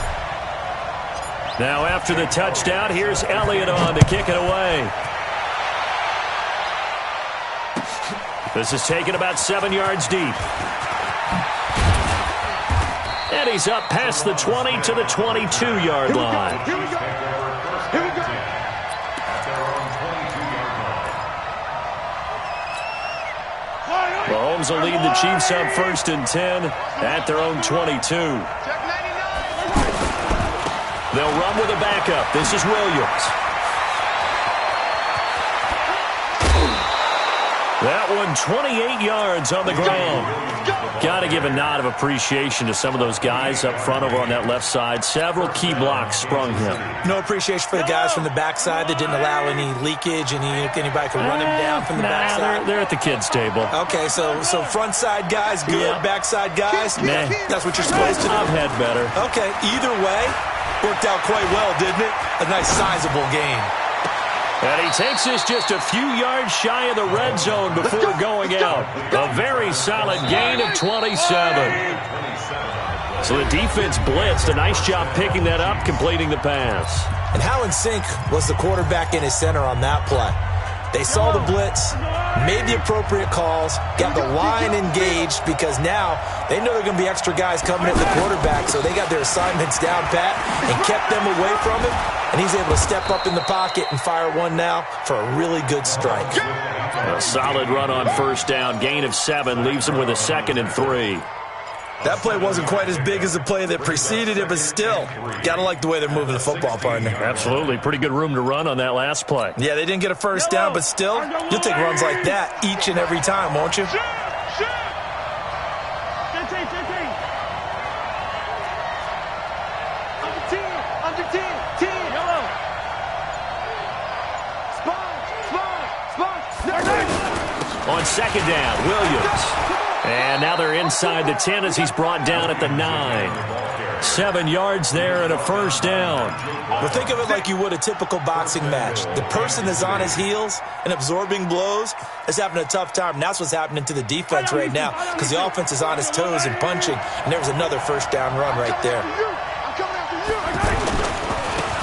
Now after the touchdown, here's Elliott on to kick it away. This is taken about 7 yards deep. And he's up past the 20 to the 22-yard line. Here we go. Here we go. Mahomes will lead the Chiefs up 1st and 10 at their own 22. Check 99. They'll run with a backup. This is Williams. That one 28 yards on the ground. Got to give a nod of appreciation to some of those guys up front over on that left side. Several key blocks sprung him. No appreciation for the guys from the backside that didn't allow any leakage, and anybody could run him down from the backside. They're at the kids' table. Okay, so front side guys good, backside guys, that's what you're supposed to do. I've had better. Okay, either way, worked out quite well, didn't it? A nice sizable gain. And he takes this just a few yards shy of the red zone before going out. A very solid gain of 27. So the defense blitzed. A nice job picking that up, completing the pass. And how in sync was the quarterback in his center on that play? They saw the blitz, made the appropriate calls, got the line engaged because now they know there are going to be extra guys coming at the quarterback, so they got their assignments down pat and kept them away from him, and he's able to step up in the pocket and fire one now for a really good strike. A solid run on first down, gain of 7, leaves him with a 2nd and 3. That play wasn't quite as big as the play that preceded it, but still, got to like the way they're moving the football, partner. Absolutely. Pretty good room to run on that last play. Yeah, they didn't get a first down, but still, you'll take runs like that each and every time, won't you? Under 10, yellow. Spot. On second down, Williams. And now they're inside the 10 as he's brought down at the 9. 7 yards there and a first down. Well, think of it like you would a typical boxing match. The person that's on his heels and absorbing blows is having a tough time. And that's what's happening to the defense right now because the offense is on his toes and punching. And there was another first down run right there.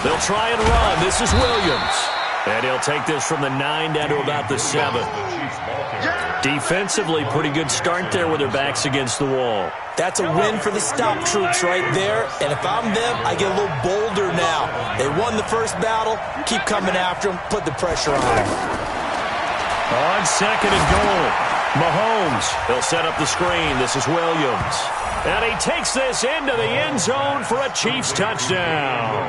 They'll try and run. This is Williams. And he'll take this from the 9 down to about the 7. Defensively, pretty good start there with their backs against the wall. That's a win for the stop troops right there. And if I'm them, I get a little bolder now. They won the first battle. Keep coming after them. Put the pressure on them. On second and goal, Mahomes. He'll set up the screen. This is Williams. And he takes this into the end zone for a Chiefs touchdown.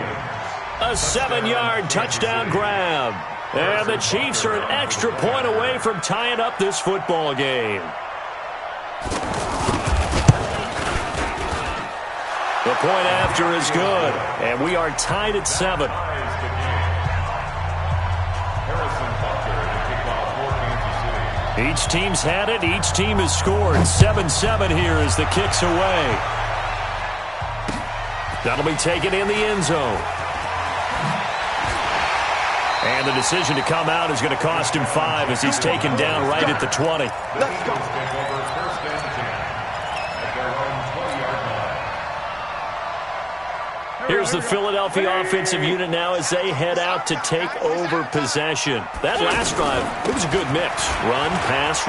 A 7-yard touchdown grab. And the Chiefs are an extra point away from tying up this football game. The point after is good, and we are tied at 7. Each team's had it. Each team has scored. 7-7 here as the kick's away. That'll be taken in the end zone. And the decision to come out is going to cost him 5 as he's taken down right at the 20. Let's go. Here's the Philadelphia offensive unit now as they head out to take over possession. That last drive, it was a good mix. Run, pass,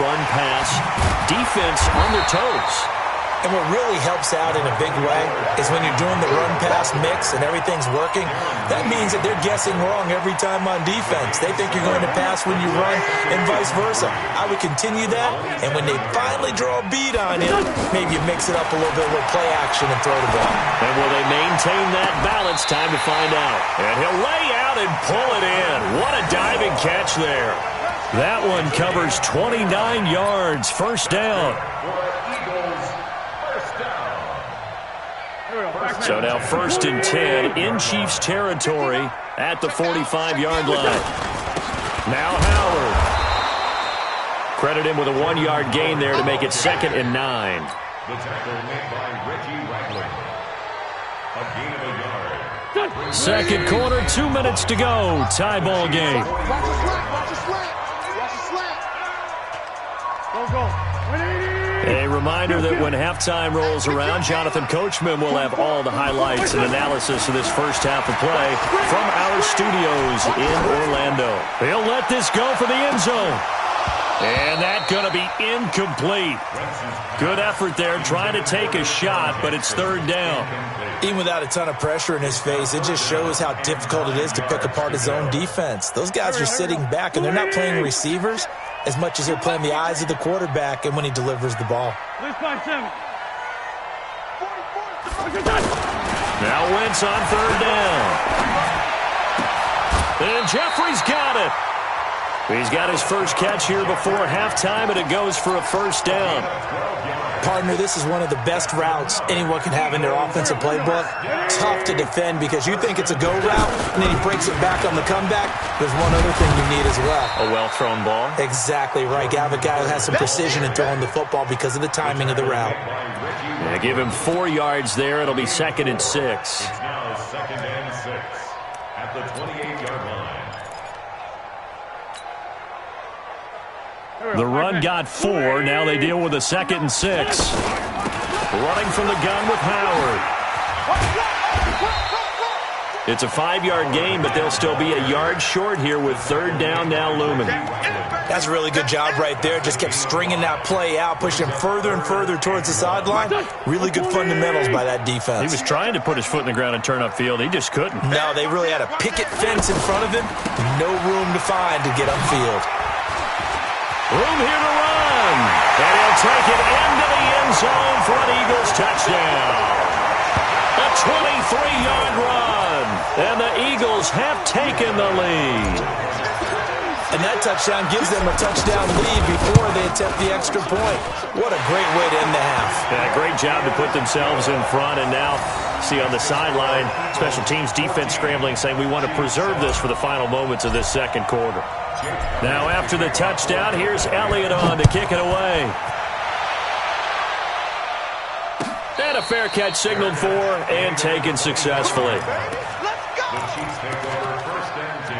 defense on their toes. And what really helps out in a big way is when you're doing the run-pass mix and everything's working, that means that they're guessing wrong every time on defense. They think you're going to pass when you run and vice versa. I would continue that, and when they finally draw a beat on him, maybe you mix it up a little bit with play action and throw the ball. And will they maintain that balance? Time to find out. And he'll lay out and pull it in. What a diving catch there. That one covers 29 yards. First down. So now 1st and 10 in Chiefs territory at the 45-yard line. Now Howard. Credit him with a 1-yard gain there to make it 2nd and 9. The tackle made by Reggie Wagler. A gain of a yard. Second quarter, 2 minutes to go. Tie ball game. Watch the slant. Go. A reminder that when halftime rolls around, Jonathan Coachman will have all the highlights and analysis of this first half of play from our studios in Orlando. He'll let this go for the end zone. And that's going to be incomplete. Good effort there, trying to take a shot, but it's 3rd down. Even without a ton of pressure in his face, it just shows how difficult it is to pick apart his own defense. Those guys are sitting back, and they're not playing receivers as much as they're playing the eyes of the quarterback and when he delivers the ball. Now Wentz on third down. And Jeffrey's got it. He's got his first catch here before halftime, and it goes for a first down. Partner, this is one of the best routes anyone can have in their offensive playbook. Tough to defend because you think it's a go route, and then he breaks it back on the comeback. There's one other thing you need as well. A well-thrown ball? Exactly right. You have a guy who has some precision in throwing the football because of the timing of the route. Yeah, give him 4 yards there. It'll be 2nd and 6. It's now 2nd and 6 at the 28-yard line. The run got 4. Now they deal with a 2nd and 6. Running from the gun with Howard. It's a 5-yard gain, but they'll still be a yard short here with third down now looming. That's a really good job right there. Just kept stringing that play out, pushing him further and further towards the sideline. Really good fundamentals by that defense. He was trying to put his foot in the ground and turn upfield. He just couldn't. No, they really had a picket fence in front of him. No room to find to get upfield. Room here to run. And he'll take it into the end zone for an Eagles touchdown. A 23-yard run. And the Eagles have taken the lead. And that touchdown gives them a touchdown lead before they attempt the extra point. What a great way to end the half. Yeah, great job to put themselves in front. And now, see on the sideline, special teams defense scrambling, saying we want to preserve this for the final moments of this second quarter. Now after the touchdown, here's Elliott on to kick it away. And a fair catch signaled for and taken successfully. The Chiefs take over 1st and 10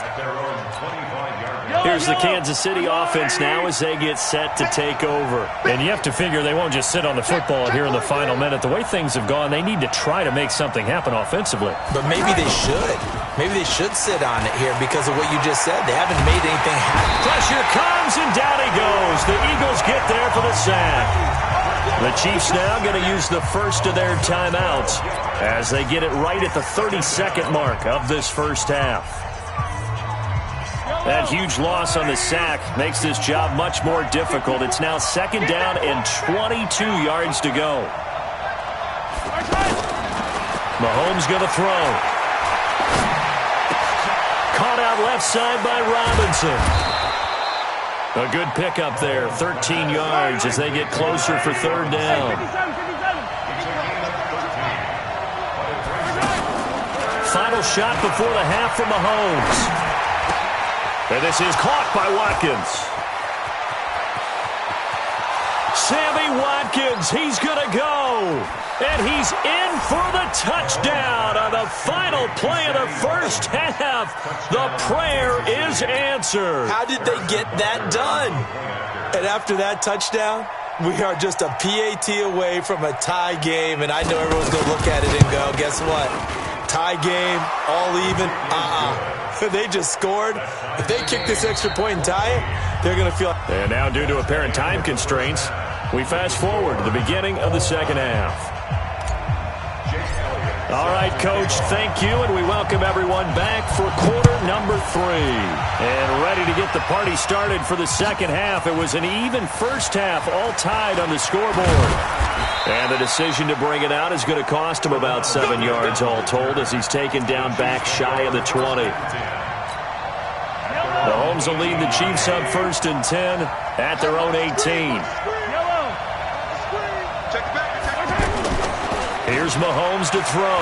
at their own 25-yard line. Here's the Kansas City offense now as they get set to take over. And you have to figure they won't just sit on the football here in the final minute. The way things have gone, they need to try to make something happen offensively. But maybe they should. Maybe they should sit on it here because of what you just said. They haven't made anything happen. Pressure comes, and down he goes. The Eagles get there for the sack. The Chiefs now going to use the first of their timeouts as they get it right at the 32nd mark of this first half. That huge loss on the sack makes this job much more difficult. It's now 2nd down and 22 yards to go. Mahomes going to throw. Caught out left side by Robinson. A good pickup there, 13 yards as they get closer for third down. Final shot before the half from Mahomes. And this is caught by Watkins. Sammy Watkins, he's going to go. And he's in for the touchdown on the final play of the first half. The prayer is answered. How did they get that done? And after that touchdown, we are just a PAT away from a tie game. And I know everyone's going to look at it and go, guess what? Tie game, all even? They just scored. If they kick this extra point and tie it, they're going to feel... And now due to apparent time constraints, we fast forward to the beginning of the second half. All right, Coach, thank you, and we welcome everyone back for quarter number 3. And ready to get the party started for the second half. It was an even first half, all tied on the scoreboard. And the decision to bring it out is going to cost him about 7 yards all told as he's taken down back shy of the 20. Mahomes will lead the Chiefs up 1st and 10 at their own 18. Here's Mahomes to throw.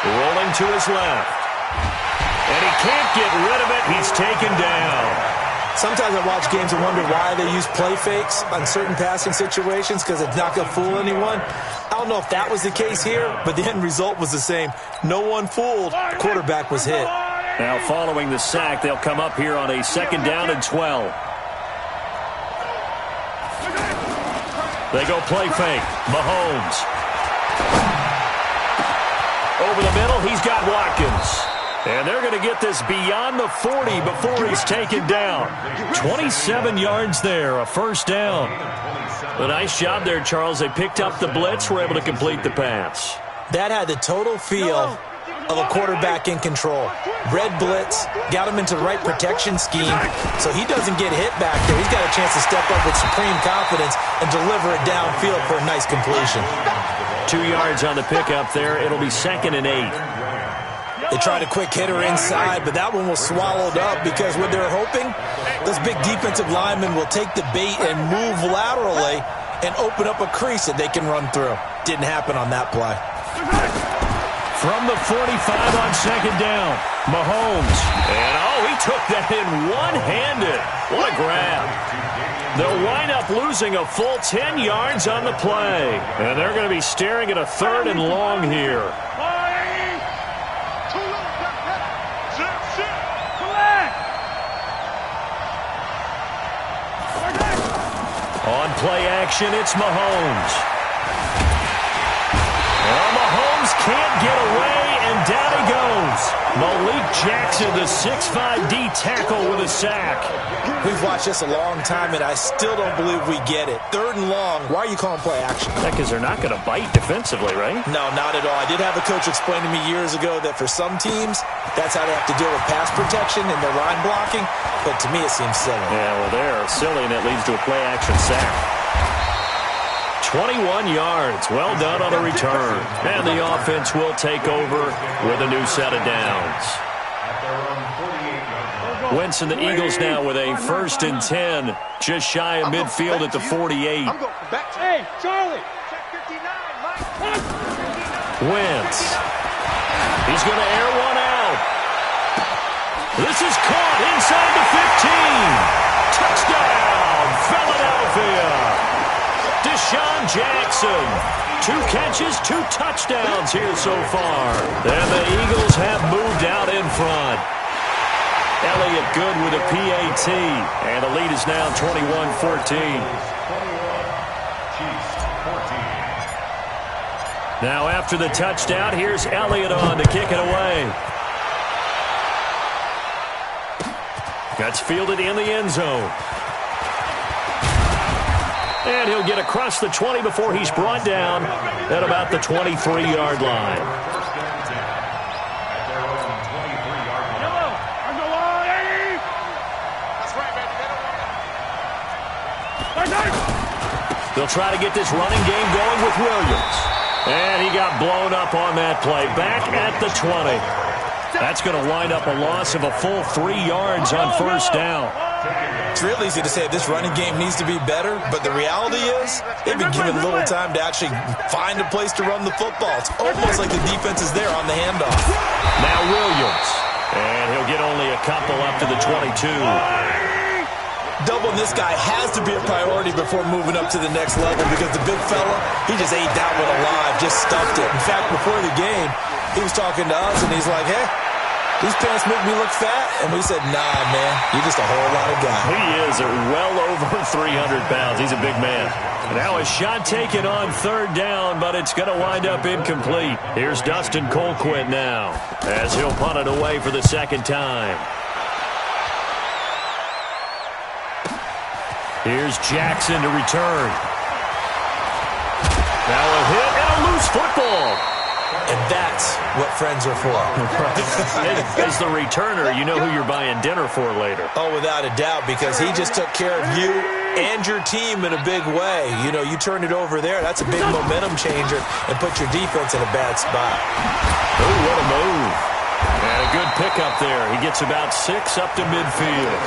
Rolling to his left. And he can't get rid of it. He's taken down. Sometimes I watch games and wonder why they use play fakes on certain passing situations because it's not going to fool anyone. I don't know if that was the case here, but the end result was the same. No one fooled. The quarterback was hit. Now following the sack, they'll come up here on a 2nd down and 12. They go play fake. Mahomes. Over the middle, he's got Watkins. And they're going to get this beyond the 40 before he's taken down. 27 yards there, a first down. A nice job there, Charles. They picked up the blitz, were able to complete the pass. That had the total feel of a quarterback in control. Red blitz, got him into the right protection scheme, so he doesn't get hit back there. He's got a chance to step up with supreme confidence and deliver it downfield for a nice completion. 2 yards on the pickup there. It'll be 2nd and 8. They tried a quick hitter inside, but that one was swallowed up because what they're hoping, those big defensive linemen will take the bait and move laterally and open up a crease that they can run through. Didn't happen on that play. From the 45 on 2nd down, Mahomes. And, he took that in one-handed. What a grab. They'll wind up losing a full 10 yards on the play. And they're going to be staring at a 3rd and long here. On play action, it's Mahomes. Well, Mahomes can't get away, and down he goes. Malik Jackson, the 6'5" D tackle with a sack. We've watched this a long time, and I still don't believe we get it. 3rd and long. Why are you calling play action? Because they're not going to bite defensively, right? No, not at all. I did have a coach explain to me years ago that for some teams, that's how they have to deal with pass protection and their line blocking. But to me, it seems silly. Yeah, well, they're silly, and it leads to a play action sack. 21 yards. Well done on the return. And the offense will take over with a new set of downs. Wentz and the Eagles now with a 1st and 10, just shy of midfield at the 48. Hey, Charlie. Check 59, Mike. Wentz. He's going to air one out. This is caught inside the 15. Touchdown, Philadelphia. Deshaun Jackson. 2 catches, 2 touchdowns here so far. And the Eagles have moved out in front. Elliott good with a PAT. And the lead is now 21-14. Now after the touchdown, here's Elliott on to kick it away. That's fielded in the end zone. And he'll get across the 20 before he's brought down at about the 23-yard line. They'll try to get this running game going with Williams. And he got blown up on that play. Back at the 20. That's going to wind up a loss of a full 3 yards on 1st down. It's real easy to say this running game needs to be better, but the reality is they've been given little time to actually find a place to run the football. It's almost like the defense is there on the handoff. Now Williams. And he'll get only a couple up to the 22. Doubling this guy has to be a priority before moving up to the next level because the big fella, he just ate that one alive, just stuffed it. In fact, before the game, he was talking to us, and he's like, hey, these pants make me look fat. And we said, nah, man, you're just a whole lot of guy. He is well over 300 pounds. He's a big man. Now a shot taken on 3rd down, but it's going to wind up incomplete. Here's Dustin Colquitt now as he'll punt it away for the 2nd time. Here's Jackson to return. Now a hit and a loose football. And that's what friends are for. As the returner, you know who you're buying dinner for later. Oh, without a doubt, because he just took care of you and your team in a big way. You know, you turn it over there, that's a big momentum changer and put your defense in a bad spot. Oh, what a move. And a good pickup there. He gets about 6 up to midfield.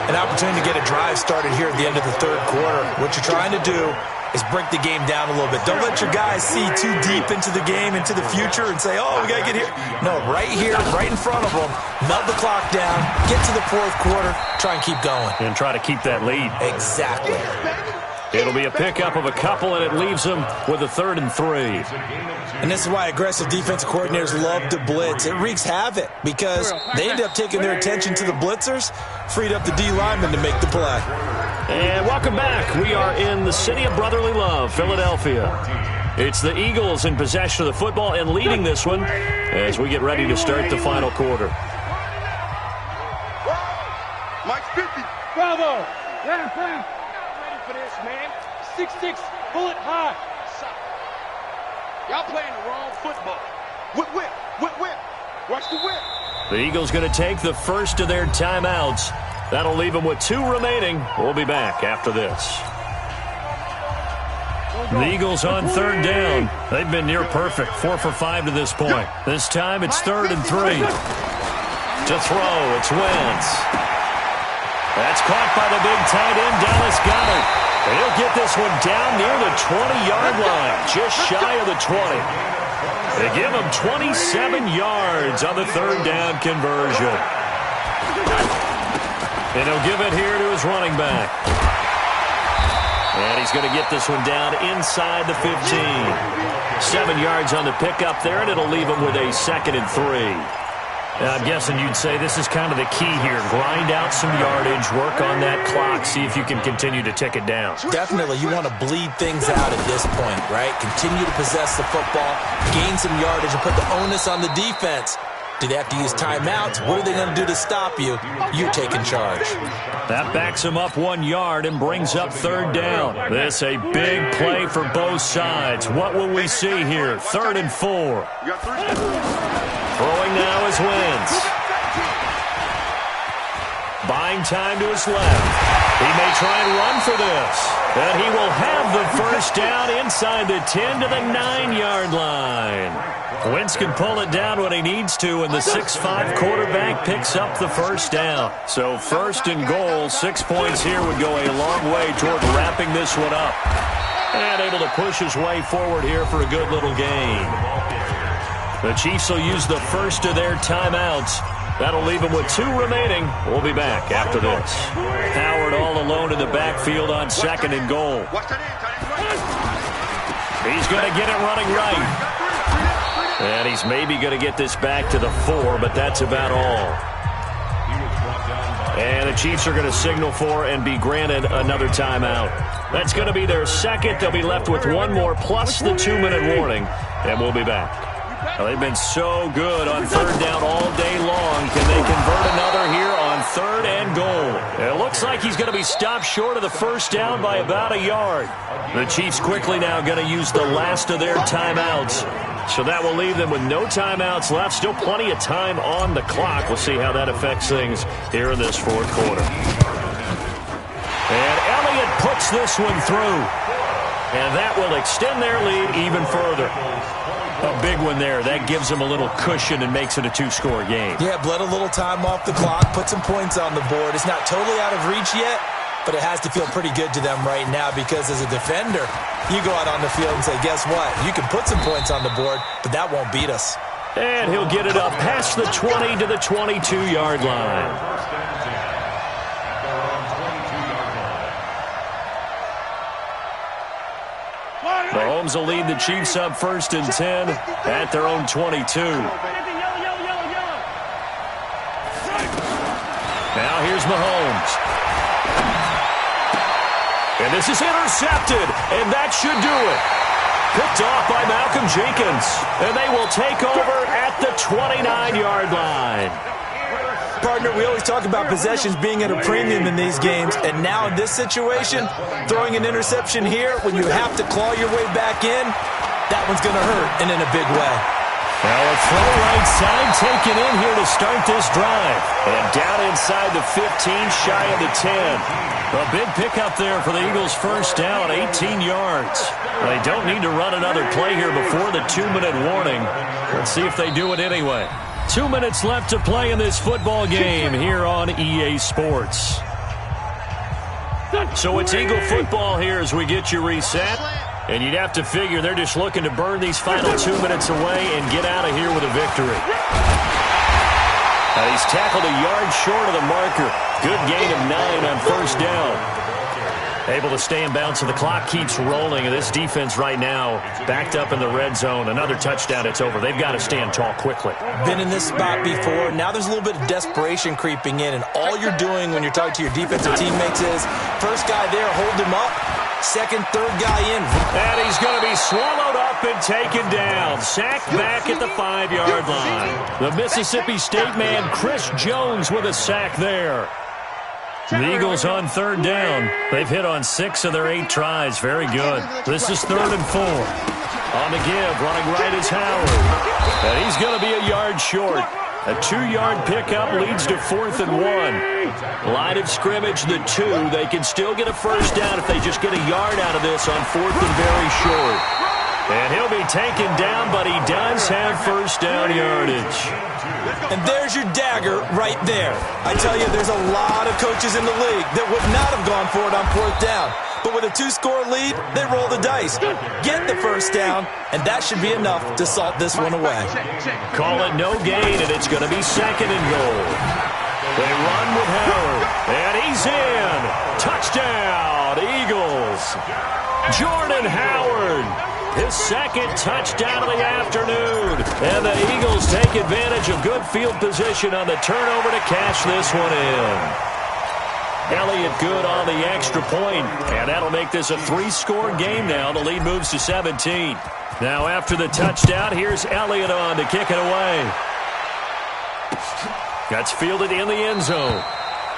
An opportunity to get a drive started here at the end of the 3rd quarter. What you're trying to do is break the game down a little bit. Don't let your guys see too deep into the game, into the future, and say, oh, we got to get here. No, right here, right in front of them, melt the clock down, get to the 4th quarter, try and keep going. And try to keep that lead. Exactly. It'll be a pickup of a couple, and it leaves them with a 3rd and 3. And this is why aggressive defensive coordinators love to blitz. It wreaks havoc because they end up taking their attention to the blitzers, freed up the D linemen to make the play. And welcome back. We are in the city of brotherly love, Philadelphia. It's the Eagles in possession of the football and leading this one as we get ready to start the final quarter. Mike's 50. Bravo. Yeah, Frank. Ready for this, man. 6'6", bullet high. Y'all playing the wrong football. Whip, whip, whip, whip. Watch the whip. The Eagles going to take the first of their timeouts. That'll leave them with 2 remaining. We'll be back after this. The Eagles on third down. They've been near perfect, 4 for 5 to this point. This time it's 3rd and 3. To throw, it's Wentz. That's caught by the big tight end, Dallas Goedert. He'll get this one down near the 20-yard line, just shy of the 20. They give him 27 yards on the 3rd down conversion. And he'll give it here to his running back. And he's going to get this one down inside the 15. 7 yards on the pickup there, and it'll leave him with a 2nd and 3. I'm guessing you'd say this is kind of the key here. Grind out some yardage, work on that clock, see if you can continue to tick it down. Definitely. You want to bleed things out at this point, right? Continue to possess the football, gain some yardage, and put the onus on the defense. Do they have to use timeouts? What are they going to do to stop you? You're taking charge. That backs him up 1 yard and brings up 3rd down. This a big play for both sides. What will we see here? 3rd and 4. Throwing now is Wentz. Buying time to his left. He may try and run for this. And he will have the 1st down inside the 10 to the 9-yard line. Wentz can pull it down when he needs to, and the 6'5" quarterback picks up the 1st down. So 1st and goal, 6 points here would go a long way toward wrapping this one up. And able to push his way forward here for a good little gain. The Chiefs will use the first of their timeouts. That'll leave them with 2 remaining. We'll be back after this. Howard all alone in the backfield on 2nd and goal. He's going to get it running right. And he's maybe going to get this back to the 4, but that's about all. And the Chiefs are going to signal for and be granted another timeout. That's going to be their 2nd. They'll be left with 1 more plus the 2-minute warning. And we'll be back. Well, they've been so good on 3rd down all day long. Can they convert another here on 3rd and goal? It looks like he's going to be stopped short of the 1st down by about a yard. The Chiefs quickly now going to use the last of their timeouts. So that will leave them with no timeouts left. Still plenty of time on the clock. We'll see how that affects things here in this 4th quarter. And Elliott puts this one through. And that will extend their lead even further. A big one there. That gives them a little cushion and makes it a 2-score game. Yeah, bled a little time off the clock, put some points on the board. It's not totally out of reach yet, but it has to feel pretty good to them right now because as a defender, you go out on the field and say, guess what? You can put some points on the board, but that won't beat us. And he'll get it up past the 20 to the 22-yard line. Mahomes will lead the Chiefs up 1st and 10 at their own 22. Now here's Mahomes. And this is intercepted, and that should do it. Picked off by Malcolm Jenkins. And they will take over at the 29-yard line. Partner, we always talk about possessions being at a premium in these games, and now in this situation, throwing an interception here when you have to claw your way back in, that one's going to hurt, and in a big way. Well, a throw right side taken in here to start this drive. And down inside the 15, shy of the 10. A big pickup there for the Eagles' 1st down, 18 yards. They don't need to run another play here before the 2-minute warning. Let's see if they do it anyway. 2 minutes left to play in this football game here on EA Sports. So it's Eagle football here as we get you reset. And you'd have to figure they're just looking to burn these final 2 minutes away and get out of here with a victory. Now he's tackled a yard short of the marker. Good gain of 9 on 1st down. Able to stay in bounds, so the clock keeps rolling. And this defense right now backed up in the red zone. Another touchdown, it's over. They've got to stand tall quickly. Been in this spot before. Now there's a little bit of desperation creeping in. And all you're doing when you're talking to your defensive teammates is, first guy there, hold him up. 2nd, 3rd guy in. And he's going to be swallowed up and taken down. Sacked back at the 5-yard line. The Mississippi State man, Chris Jones, with a sack there. The Eagles on 3rd down. They've hit on 6 of their 8 tries. Very good. This is 3rd and 4. On the give, running right is Howard. And he's going to be a yard short. A 2-yard pickup leads to 4th and 1. Line of scrimmage, the 2. They can still get a first down if they just get a yard out of this on 4th and very short. And he'll be taken down, but he does have first down yardage. And there's your dagger right there. I tell you, there's a lot of coaches in the league that would not have gone for it on 4th down. But with a 2-score lead, they roll the dice. Get the first down, and that should be enough to salt this one away. Call it no gain, and it's going to be 2nd and goal. They run with Howard, and he's in. Touchdown, Eagles. Jordan Howard, his 2nd touchdown of the afternoon. And the Eagles take advantage of good field position on the turnover to cash this one in. Elliott good on the extra point, and that'll make this a 3-score game now. The lead moves to 17. Now after the touchdown, here's Elliott on to kick it away. That's fielded in the end zone.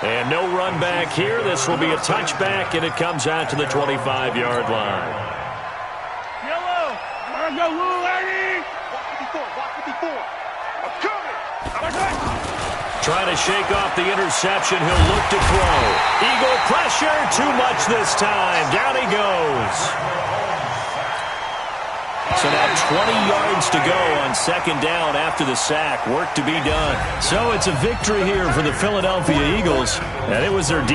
And no run back here. This will be a touchback, and it comes out to the 25-yard line. Yellow! Let's go, Lou, lady! Walk 54. I'm coming! Trying to shake off the interception. He'll look to throw. Eagle pressure. Too much this time. Down he goes. So now 20 yards to go on 2nd down after the sack. Work to be done. So it's a victory here for the Philadelphia Eagles. And it was their